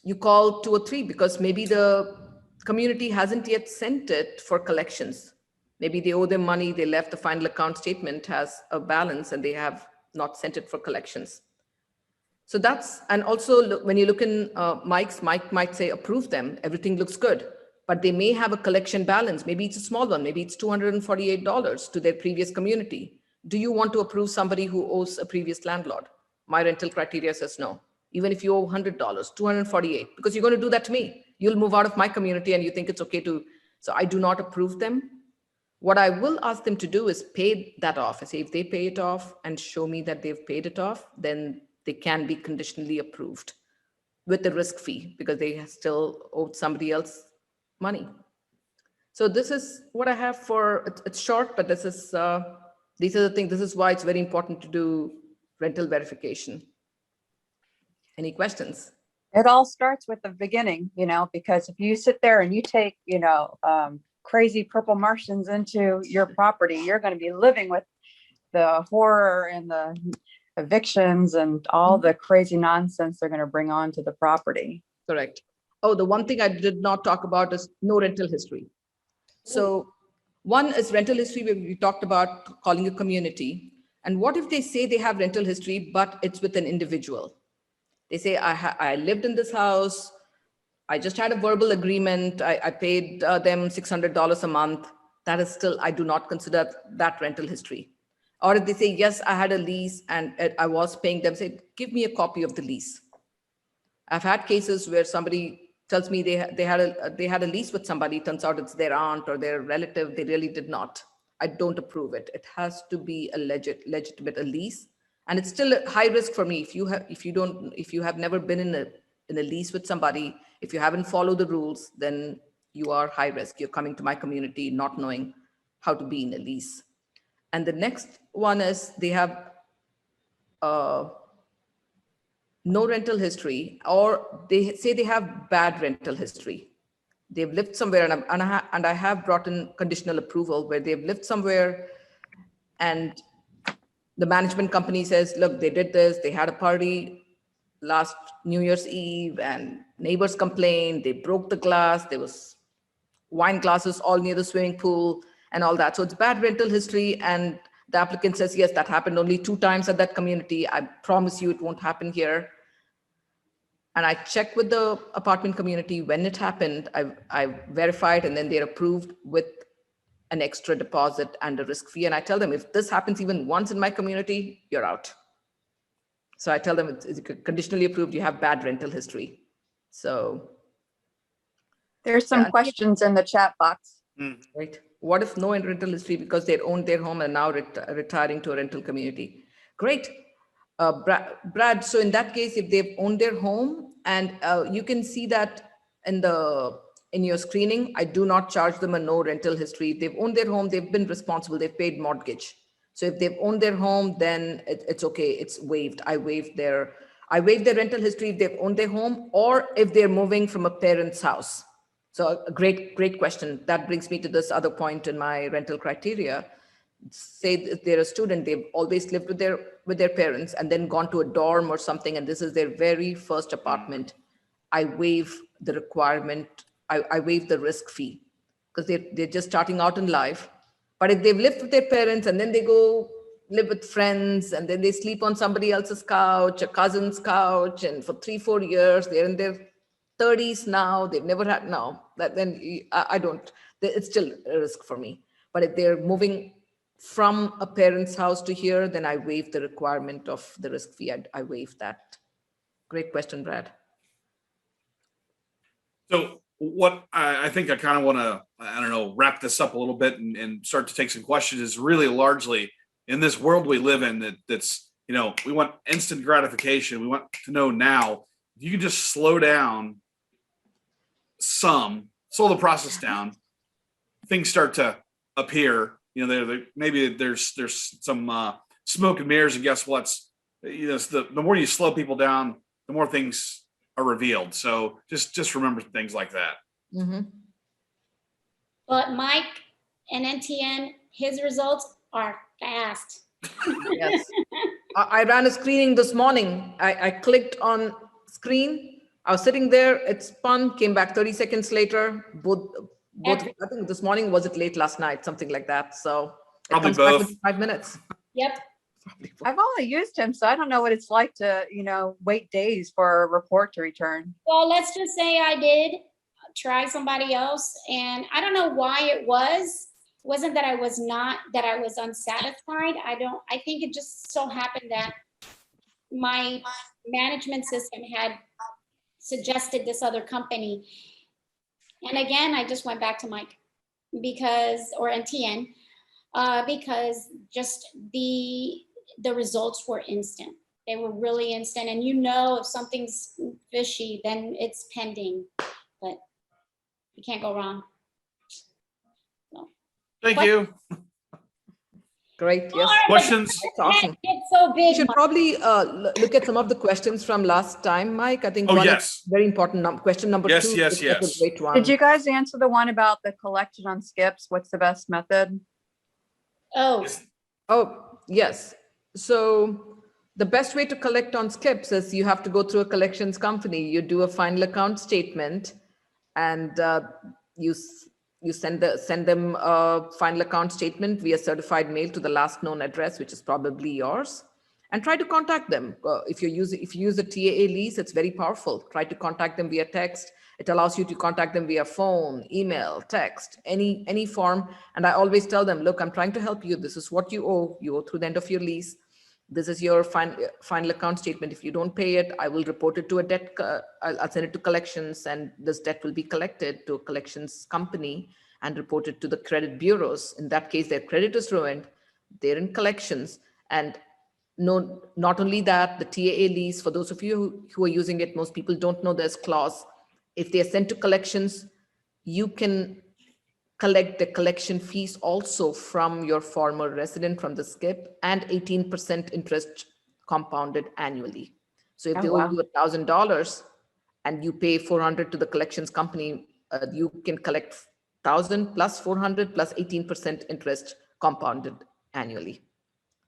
you call 2 or 3 because maybe the community hasn't yet sent it for collections. Maybe they owe them money, they left the final account statement has a balance and they have not sent it for collections. So that's, and also when you look in Mike might say approve them, everything looks good, but they may have a collection balance. Maybe it's a small one, maybe it's $248 to their previous community. Do you want to approve somebody who owes a previous landlord? My rental criteria says no. Even if you owe $100, $248, because you're going to do that to me. You'll move out of my community and you think it's okay to, so I do not approve them. What I will ask them to do is pay that off. I say if they pay it off and show me that they've paid it off, then they can be conditionally approved with the risk fee because they still owed somebody else money. So this is what I have for, it's short, but this is, these are the things, this is why it's very important to do rental verification. Any questions?
It all starts with the beginning, because if you sit there and you take, crazy purple Martians into your property, you're going to be living with the horror and the evictions and all the crazy nonsense they're going to bring onto the property.
Correct. Oh, the one thing I did not talk about is no rental history. So one is rental history, where we talked about calling a community. And what if they say they have rental history, but it's with an individual? They say, I lived in this house, I just had a verbal agreement, I paid them $600 a month. That is still, I do not consider that rental history. Or if they say, yes, I had a lease and I was paying them, say, give me a copy of the lease. I've had cases where somebody tells me they had a lease with somebody, turns out it's their aunt or their relative, they really did not. I don't approve it. It has to be a legitimate lease. And it's still a high risk for me. If you have never been in a lease with somebody, if you haven't followed the rules, then you are high risk. You're coming to my community not knowing how to be in a lease. And the next one is they have no rental history, or they say they have bad rental history. They've lived somewhere, and I have brought in conditional approval where they've lived somewhere and the management company says, look, they did this, they had a party last New Year's Eve and neighbors complained, they broke the glass, there was wine glasses all near the swimming pool and all that. So it's bad rental history, and the applicant says, yes, that happened only 2 times at that community. I promise you it won't happen here. And I checked with the apartment community when it happened, I verified, and then they're approved with an extra deposit and a risk fee. And I tell them, if this happens even once in my community, you're out. So I tell them it's conditionally approved, you have bad rental history. So
there's some questions in the chat box.
Right. What if no rental history because they owned their home and now retiring to a rental community? Great. Brad, so in that case, if they've owned their home, and you can see that in your screening, I do not charge them a no rental history. They've owned their home, they've been responsible, they've paid mortgage. So if they've owned their home, then it's okay, it's waived. I waived their rental history if they've owned their home, or if they're moving from a parent's house. So a great question. That brings me to this other point in my rental criteria. say that they're a student, they've always lived with their parents and then gone to a dorm or something, and this is their very first apartment, I waive the requirement, I waive the risk fee, because they're just starting out in life. But if they've lived with their parents and then they go live with friends and then they sleep on somebody else's couch, a cousin's couch, and for 3-4 years, they're in their 30s now, they've never had, no, then I don't, it's still a risk for me. But if they're moving from a parent's house to here, then I waive the requirement of the risk fee. I waive that. Great question, Brad.
So what I think I kind of want to, I don't know, wrap this up a little bit and start to take some questions is really largely in this world we live in that's, you know, we want instant gratification. We want to know now. You can just slow down slow the process down. Things start to appear. You know, maybe there's some smoke and mirrors, and guess what's, you know, the more you slow people down, the more things are revealed. So just remember things like that.
Mm-hmm.
But Mike and NTN, his results are fast.
Yes. I ran a screening this morning. I clicked on screen. I was sitting there, it spun, came back 30 seconds later. Both. I think this morning, was it late last night? Something like that. So it
Probably
comes back
both.
within 5 minutes.
Yep.
I've only used him, so I don't know what it's like to, you know, wait days for a report to return.
Well, let's just say I did try somebody else, and I don't know why it wasn't that I was unsatisfied. I think it just so happened that my management system had suggested this other company. And again, I just went back to Mike or NTN, because just the results were instant. They were really instant. And you know, if something's fishy, then it's pending, but you can't go wrong. So.
Thank you.
Great. Yes.
All right,
Questions?
That's awesome.
it's so
We
big.
should probably look at some of the questions from last time, Mike. I think
Oh,
one
yes.
very important question number
Yes,
2.
yes,
is a
yes.
great one.
Did you guys answer the one about the collection on skips? What's the best method?
Oh,
Oh, yes. So the best way to collect on skips is you have to go through a collections company. You do a final account statement, and you send them a final account statement via certified mail to the last known address, which is probably yours, and try to contact them. If you use a TAA lease, it's very powerful. Try to contact them via text. It allows you to contact them via phone, email, text, any form. And I always tell them, look, I'm trying to help you. This is what you owe. You owe through the end of your lease. This is your final account statement. If you don't pay it, I will report it to a debt. I'll send it to collections, and this debt will be collected to a collections company and reported to the credit bureaus. In that case, their credit is ruined. They're in collections. And no, not only that, the TAA lease, for those of you who are using it, most people don't know this clause. If they are sent to collections, you can collect the collection fees also from your former resident from the skip, and 18% interest compounded annually. So if they owe you $1,000 and you pay $400 to the collections company, you can collect $1,000 plus $400 plus 18% interest compounded annually.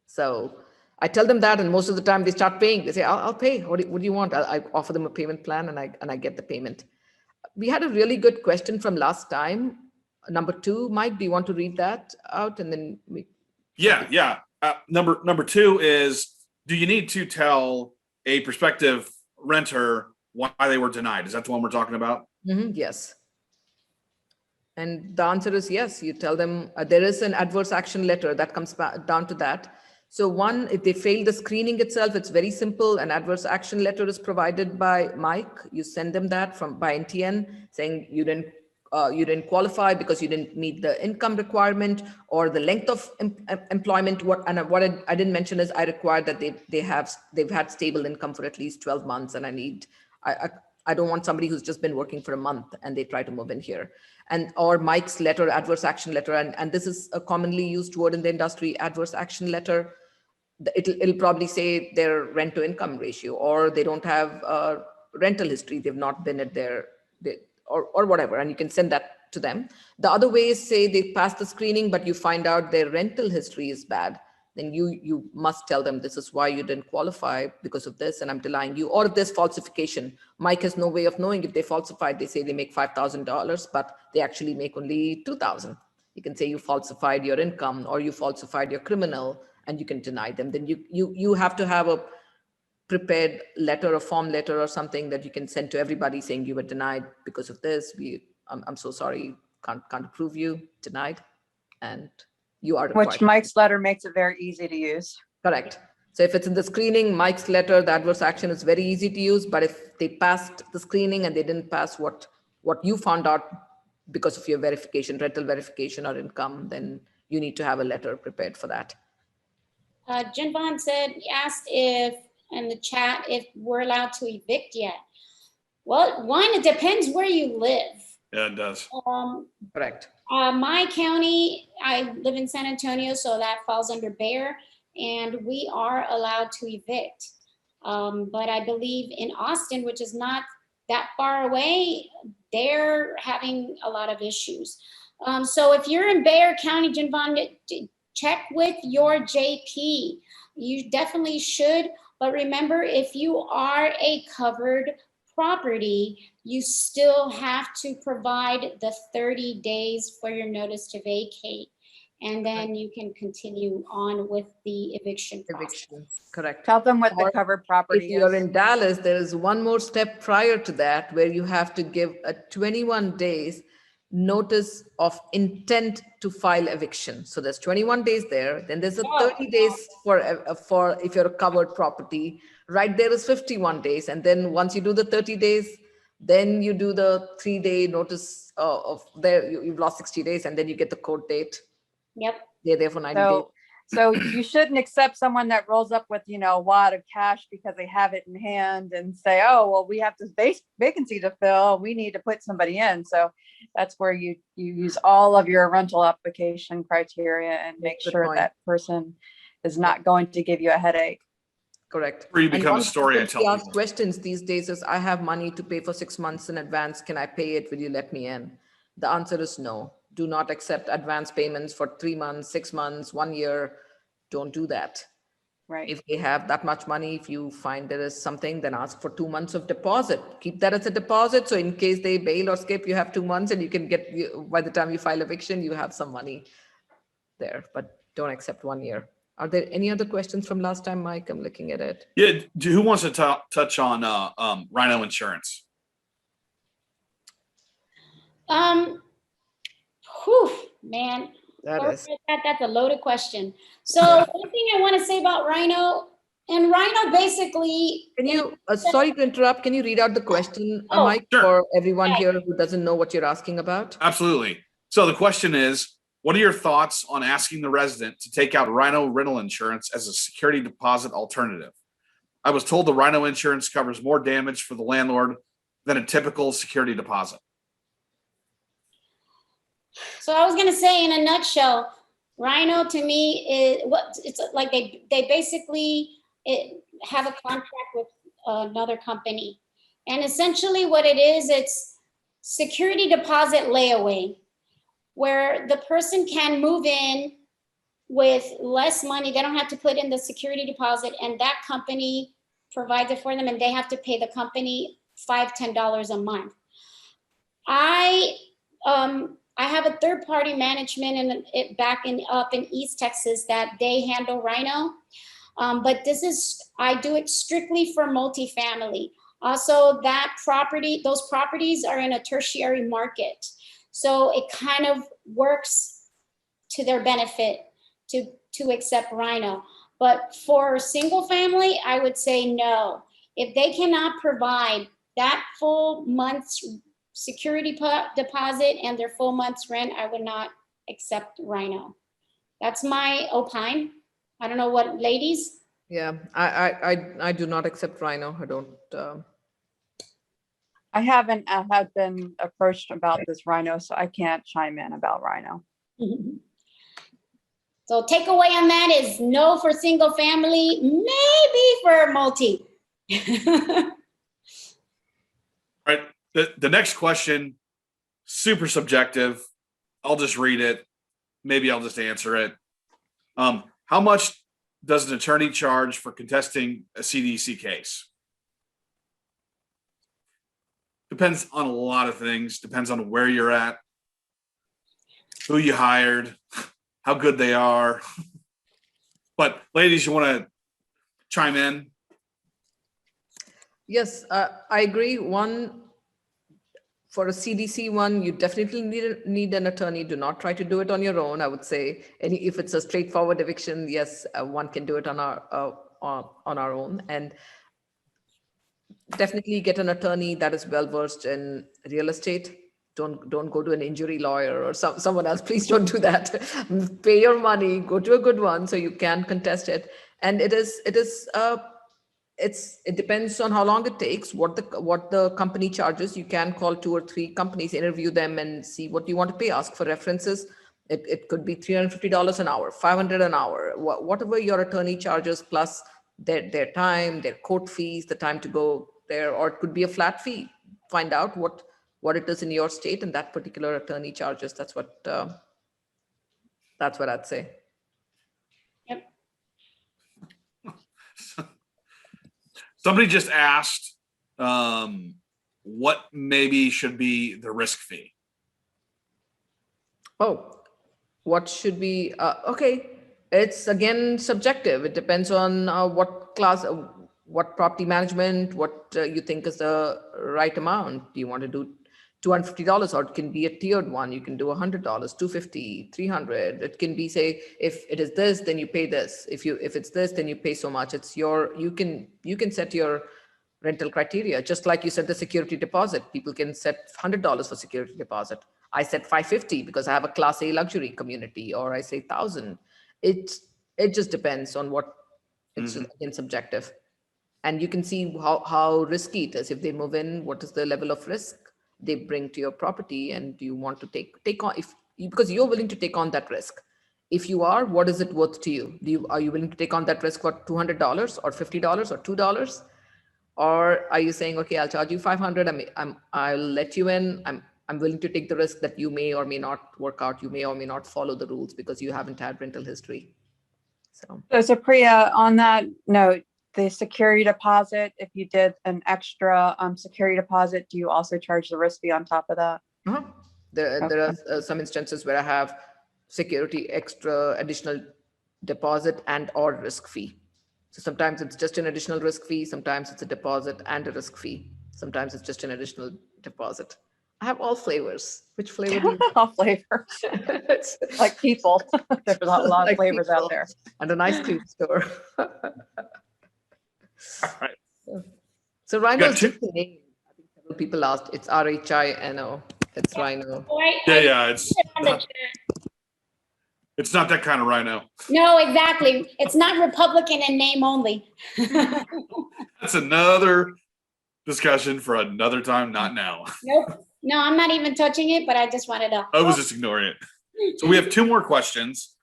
So I tell them that, and most of the time they start paying. They say, I'll pay. What do you want? I offer them a payment plan, and I get the payment. We had a really good question from last time. Number 2, Mike, do you want to read that out? And then
Yeah. Number 2 is, do you need to tell a prospective renter why they were denied? Is that the one we're talking about?
Mm-hmm, yes. And the answer is yes. You tell them there is an adverse action letter that comes back down to that. So one, if they fail the screening itself, it's very simple. An adverse action letter is provided by Mike. You send them that by NTN saying you didn't qualify because you didn't meet the income requirement or the length of employment. What I didn't mention is I require that they've had stable income for at least 12 months, and I don't want somebody who's just been working for a month and they try to move in here. Or Mike's letter, adverse action letter, and this is a commonly used word in the industry, adverse action letter. It'll probably say their rent to income ratio, or they don't have rental history. They've not been at or whatever. And you can send that to them. The other way is, say they pass the screening, but you find out their rental history is bad. Then you must tell them this is why you didn't qualify because of this, and I'm denying you. Or if there's falsification, Mike has no way of knowing if they falsified. They say they make $5,000, but they actually make only $2,000. You can say you falsified your income or you falsified your criminal, and you can deny them. Then you have to have a prepared letter, a form letter or something that you can send to everybody saying you were denied because of this. I'm so sorry, can't approve you, denied, and you are required.
Which Mike's letter makes it very easy to use.
Correct. So if it's in the screening, Mike's letter, the adverse action is very easy to use. But if they passed the screening and they didn't pass what you found out because of your verification, rental verification or income, then you need to have a letter prepared for that.
Jen Vaughn asked if in the chat if we're allowed to evict yet. Well, one, it depends where you live.
Yeah, it does.
Correct.
My county, I live in San Antonio, so that falls under Bear, and we are allowed to evict. But I believe in Austin, which is not that far away, they're having a lot of issues. So if you're in Bear County, Jen Vaughn, check with your JP. You definitely should, but remember, if you are a covered property, you still have to provide the 30 days for your notice to vacate. And then you can continue on with the eviction process.
Correct.
Tell them what the
Or
covered property
If you're
is.
in Dallas, there is one more step prior to that where you have to give a 21 days notice of intent to file eviction. So there's 21 days there. Then there's a 30 days for if you're a covered property. Right there is 51 days. And then once you do the 30 days, then you do the 3-day notice of there. You've lost 60 days, and then you get the court date.
Yep.
They're there for 90 days.
So you shouldn't accept someone that rolls up with, a wad of cash because they have it in hand and say, oh, well, we have this vacancy to fill. We need to put somebody in. So that's where you use all of your rental application criteria and make
Good
sure
point.
that person is not going to give you a headache.
Correct.
Where you
And
become a
one
story, I
question
tell
we ask
people.
questions these days is, I have money to pay for 6 months in advance. Can I pay it? Will you let me in? The answer is no. Do not accept advance payments for 3 months, 6 months, 1 year. Don't do that.
Right.
If they have that much money, if you find there is something, then ask for 2 months of deposit. Keep that as a deposit. So in case they bail or skip, you have 2 months and you can get, by the time you file eviction, you have some money there, but don't accept 1 year. Are there any other questions from last time, Mike? I'm looking at it.
Yeah, who wants to touch on Rhino insurance?
Whew, man. That's a loaded question. So one thing I want to say about Rhino, and Rhino basically.
Can you, sorry to interrupt, can you read out the question,
Oh,
Mike,
sure.
for everyone here who doesn't know what you're asking about?
Absolutely. So the question is, what are your thoughts on asking the resident to take out Rhino rental insurance as a security deposit alternative? I was told the Rhino insurance covers more damage for the landlord than a typical security deposit.
So I was going to say, in a nutshell, Rhino to me is it's like they basically have a contract with another company. And essentially what it is, it's security deposit layaway, where the person can move in with less money. They don't have to put in the security deposit, and that company provides it for them, and they have to pay the company $5-10 a month. I have a third-party management up in East Texas that they handle Rhino, but I do it strictly for multifamily. Also, those properties are in a tertiary market, so it kind of works to their benefit to accept Rhino. But for single family, I would say no. If they cannot provide that full month's security deposit and their full month's rent, I would not accept Rhino. That's my opine. I don't know what, ladies?
Yeah, I do not accept Rhino. I don't.
I haven't have been approached about this Rhino, so I can't chime in about Rhino.
So takeaway on that is no for single family, maybe for multi.
All right. The next question super subjective. I'll just read it. Maybe I'll just answer it. How much does an attorney charge for contesting a CDC case? Depends on a lot of things. Depends on where you're at, who you hired, how good they are. But ladies, you want to chime in?
Yes, I agree. One, for a CDC one, you definitely need an attorney. Do not try to do it on your own, I would say. And if it's a straightforward eviction, yes, one can do it on our own. And definitely get an attorney that is well versed in real estate. Don't go to an injury lawyer or someone else. Please don't do that. Pay your money, go to a good one so you can contest it. And it depends on how long it takes, what the company charges. You can call 2 or 3 companies, interview them, and see what you want to pay. Ask for references. It could be $350 an hour, $500 an hour, whatever your attorney charges, plus their time, their court fees, the time to go there, or it could be a flat fee. Find out what it is in your state and that particular attorney charges. That's what I'd say.
Yep.
Somebody just asked what maybe should be the risk fee.
Oh, what should be, okay. It's again subjective. It depends on what class, what property management, what you think is the right amount. Do you want to do $250, or it can be a tiered one? You can do $100, $250, $300. It can be, say, if it is this, then you pay this. If it's this, then you pay so much. It's you can set your rental criteria, just like you set the security deposit. People can set $100 for security deposit. I set $550 because I have a Class A luxury community, or I say $1,000. It just depends on what it's again subjective. And you can see how risky it is. If they move in, what is the level of risk they bring to your property, and you want to take on, because you're willing to take on that risk. If you are, what is it worth to you? Are you willing to take on that risk for $200 or $50 or $2? Or are you saying, okay, I'll charge you $500. I'll let you in. I'm willing to take the risk that you may or may not work out. You may or may not follow the rules because you haven't had rental history.
So Priya, on that note, the security deposit, if you did an extra security deposit, do you also charge the risk fee on top of that?
Uh-huh. There are some instances where I have security extra additional deposit and or risk fee. So sometimes it's just an additional risk fee. Sometimes it's a deposit and a risk fee. Sometimes it's just an additional deposit. I have all flavors. Which flavor do you
All flavors. Like people. There's a lot of flavors out there.
And an ice cream store.
All right.
So Rhino is just a name. I think several people asked. It's RHINO. It's Rhino.
Yeah, it's not that kind of rhino.
No, exactly. It's not Republican in name only.
That's another discussion for another time, not now.
Nope. No, I'm not even touching it, but I just wanted to.
I was just ignoring it. So we have 2 more questions.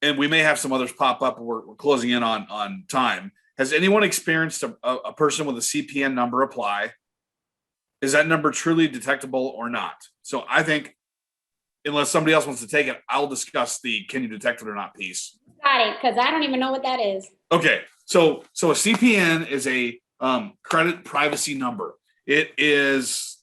And we may have some others pop up. We're closing in on time. Has anyone experienced a person with a CPN number apply? Is that number truly detectable or not? So I think, unless somebody else wants to take it, I'll discuss the can you detect it or not piece.
Got it, because I don't even know what that is.
Okay, so a CPN is a credit privacy number. It is,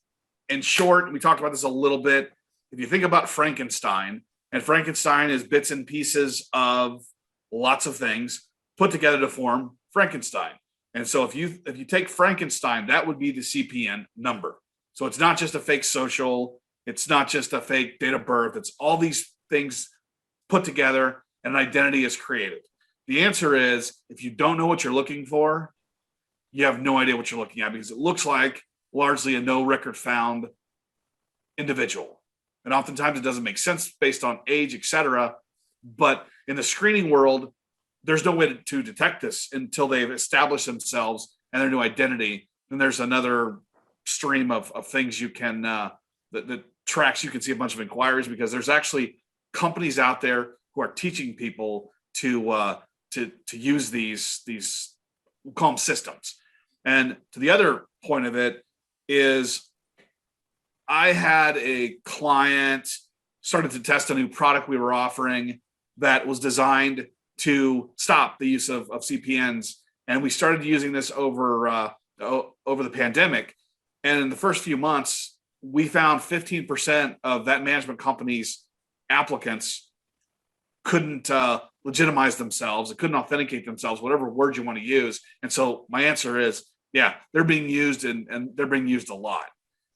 in short, we talked about this a little bit. If you think about Frankenstein, and Frankenstein is bits and pieces of lots of things put together to form Frankenstein. And so if you take Frankenstein, that would be the CPN number. So it's not just a fake social, it's not just a fake date of birth, it's all these things put together and an identity is created. The answer is, if you don't know what you're looking for, you have no idea what you're looking at, because it looks like largely a no record found individual. And oftentimes it doesn't make sense based on age, etc. But in the screening world, there's no way to detect this until they've established themselves and their new identity. And there's another stream of things you can, that tracks, you can see a bunch of inquiries, because there's actually companies out there who are teaching people to use these, we'll call them systems. And to the other point of it is, I had a client started to test a new product we were offering that was designed to stop the use of CPNs. And we started using this over the pandemic. And in the first few months, we found 15% of that management company's applicants couldn't legitimize themselves, it couldn't authenticate themselves, whatever word you want to use. And so my answer is, yeah, they're being used and they're being used a lot.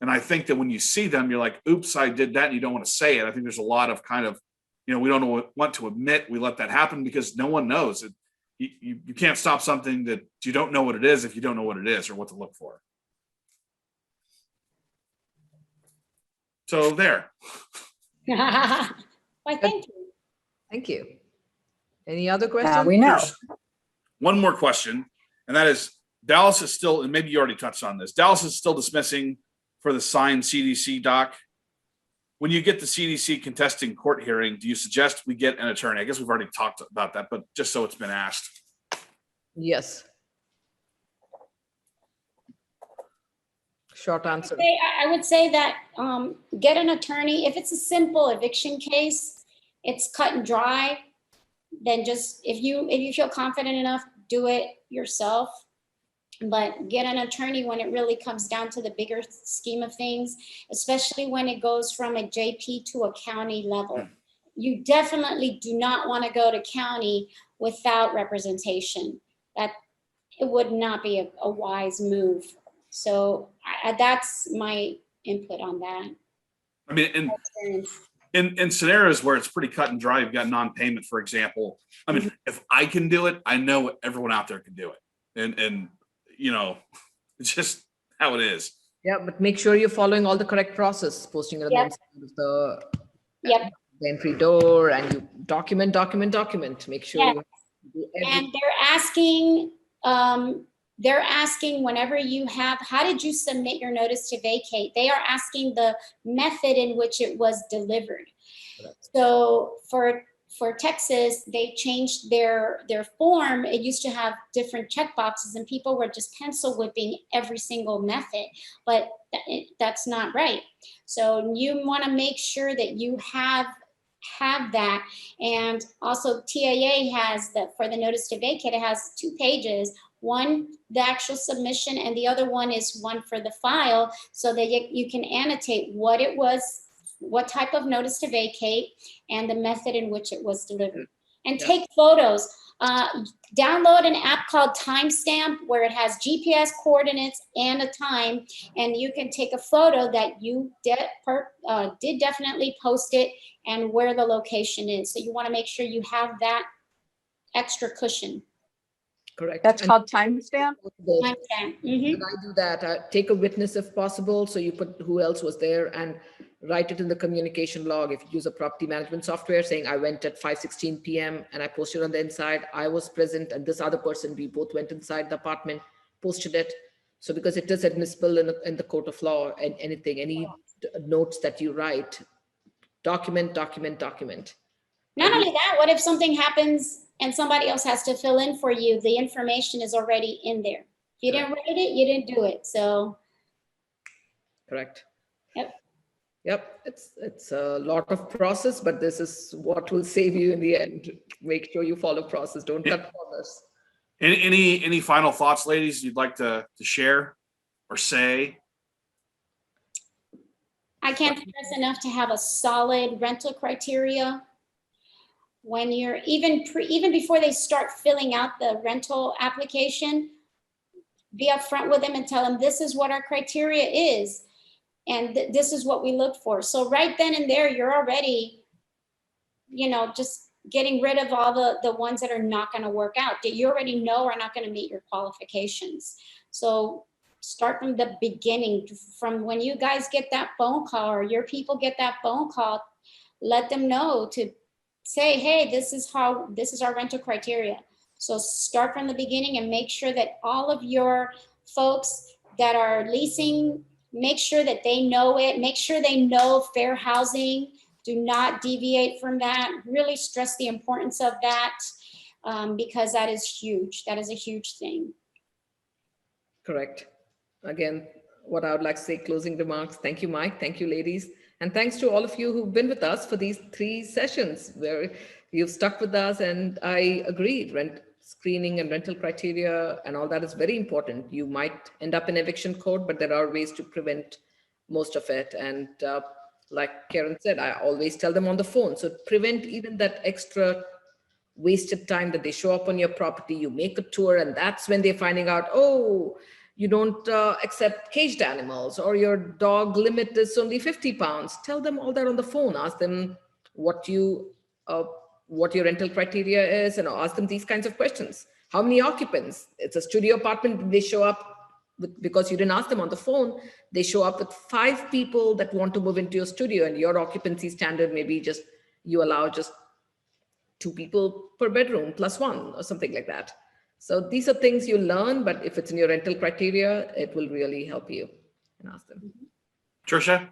And I think that when you see them, you're like, oops, I did that. And you don't want to say it. I think there's a lot of kind of, we don't want to admit we let that happen because no one knows it. You can't stop something that you don't know what it is if you don't know what it is or what to look for. So there.
Why, thank you.
Thank you. Any other questions?
Now we know.
There's one more question, and that is Dallas is still, and maybe you already touched on this, Dallas is still dismissing for the signed CDC doc. When you get the CDC contesting court hearing, do you suggest we get an attorney? I guess we've already talked about that, but just so it's been asked.
Yes. Short answer.
I would say that get an attorney. If it's a simple eviction case, it's cut and dry. Then just if you feel confident enough, do it yourself. But get an attorney when it really comes down to the bigger scheme of things, especially when it goes from a JP to a county level. You definitely do not want to go to county without representation. That it would not be a wise move. So that's my input on that.
I mean, in scenarios where it's pretty cut and dry, you've got non-payment, for example. I mean, if I can do it, I know everyone out there can do it. And it's just how it is.
Yeah, but make sure you're following all the correct process, posting it on the inside of the entry door, and you document. Make sure you do everything.
And they're asking whenever you have, how did you submit your notice to vacate? They are asking the method in which it was delivered. Correct. So for Texas, they changed their form. It used to have different checkboxes and people were just pencil whipping every single method, but that's not right. So you want to make sure that you have that. And also TAA has for the notice to vacate, it has 2 pages. One, the actual submission, and the other one is one for the file, so that you can annotate what it was, what type of notice to vacate, and the method in which it was delivered. And take photos. Download an app called Timestamp where it has GPS coordinates and a time, and you can take a photo that you did definitely post it and where the location is. So you want to make sure you have that extra cushion.
Correct.
That's called timestamp?
Timestamp.
When I do that, take a witness if possible. So you put who else was there and write it in the communication log. If you use a property management software saying I went at 5:16 p.m. and I posted on the inside, I was present, and this other person, we both went inside the apartment, posted it. So because it is admissible in the court of law, and any notes that you write, document.
Not only that, what if something happens and somebody else has to fill in for you? The information is already in there. If you didn't write it, you didn't do it. So.
Correct.
Yep.
It's a lot of process, but this is what will save you in the end. Make sure you follow process. Don't cut corners.
Any final thoughts, ladies, you'd like to share or say?
I can't stress enough to have a solid rental criteria. When you're even before they start filling out the rental application, be upfront with them and tell them this is what our criteria is, and this is what we look for. So right then and there, you're already, just getting rid of all the ones that are not going to work out, that you already know are not going to meet your qualifications. So start from the beginning, from when you guys get that phone call or your people get that phone call, let them know to say, hey, this is our rental criteria. So start from the beginning and make sure that all of your folks that are leasing, make sure that they know it, make sure they know fair housing. Do not deviate from that. Really stress the importance of that because that is huge. That is a huge thing.
Correct. Again, what I would like to say, closing remarks. Thank you, Mike. Thank you, ladies. And thanks to all of you who've been with us for these 3 sessions where you've stuck with us. And I agree, rent screening and rental criteria and all that is very important. You might end up in eviction code, but there are ways to prevent most of it. And like Karen said, I always tell them on the phone. So prevent even that extra wasted time that they show up on your property, you make a tour, and that's when they're finding out, oh, you don't accept caged animals, or your dog limit is only 50 pounds. Tell them all that on the phone. Ask them what your rental criteria is, and ask them these kinds of questions. How many occupants? It's a studio apartment. They show up because you didn't ask them on the phone. They show up with 5 people that want to move into your studio, and your occupancy standard maybe just you allow just 2 people per bedroom plus 1 or something like that. So these are things you learn, but if it's in your rental criteria, it will really help you. And ask them.
Trisha?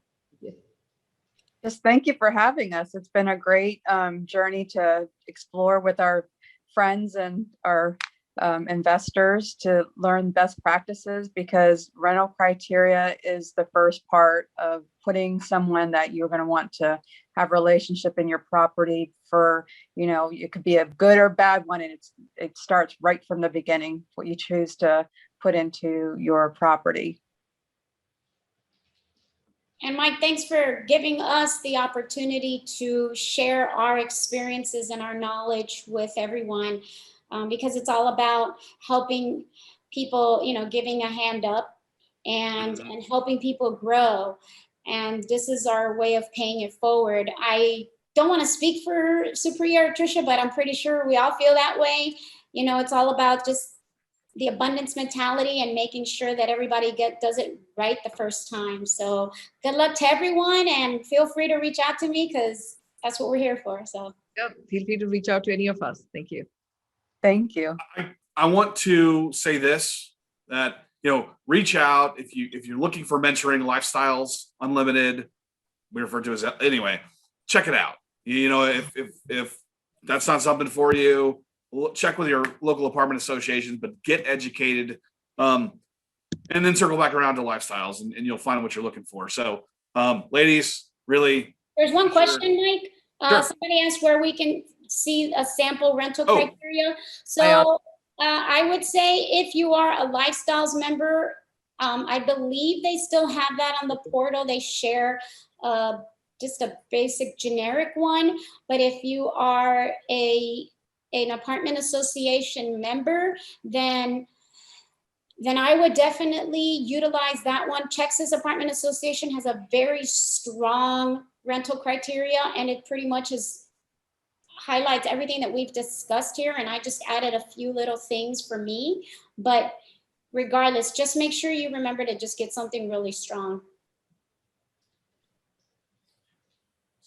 Just thank you for having us. It's been a great journey to explore with our friends and our investors to learn best practices, because rental criteria is the first part of putting someone that you're going to want to have relationship in your property for, it could be a good or bad one. And it starts right from the beginning, what you choose to put into your property.
And Mike, thanks for giving us the opportunity to share our experiences and our knowledge with everyone, because it's all about helping people, giving a hand up and helping people grow. And this is our way of paying it forward. I don't want to speak for Supriya or Trisha, but I'm pretty sure we all feel that way. It's all about just the abundance mentality and making sure that everybody does it right the first time. So good luck to everyone, and feel free to reach out to me, because that's what we're here for. So
yeah, feel free to reach out to any of us. Thank you.
Thank you.
I want to say this, that, reach out if you're looking for mentoring, Lifestyles Unlimited, we refer to as, anyway, check it out. If that's not something for you, check with your local apartment associations, but get educated, and then circle back around to Lifestyles, and you'll find what you're looking for. So, ladies, really.
There's one question, Mike.
Sure.
Somebody asked where we can see a sample rental criteria. So I would say if you are a Lifestyles member, I believe they still have that on the portal. They share just a basic generic one. But if you are an apartment association member, then I would definitely utilize that one. Texas Apartment Association has a very strong rental criteria, and it pretty much highlights everything that we've discussed here. And I just added a few little things for me, but regardless, just make sure you remember to just get something really strong.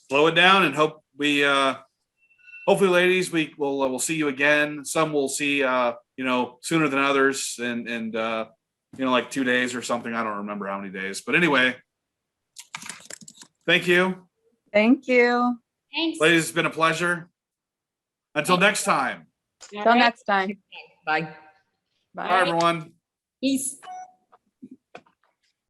Slow it down, and hope hopefully, ladies, we'll see you again. Some we'll see, sooner than others, and like 2 days or something. I don't remember how many days, but anyway, thank you.
Thank you.
Thanks.
Ladies, it's been a pleasure. Until next time.
Till next time.
Bye.
Bye.
Bye, everyone.
Peace.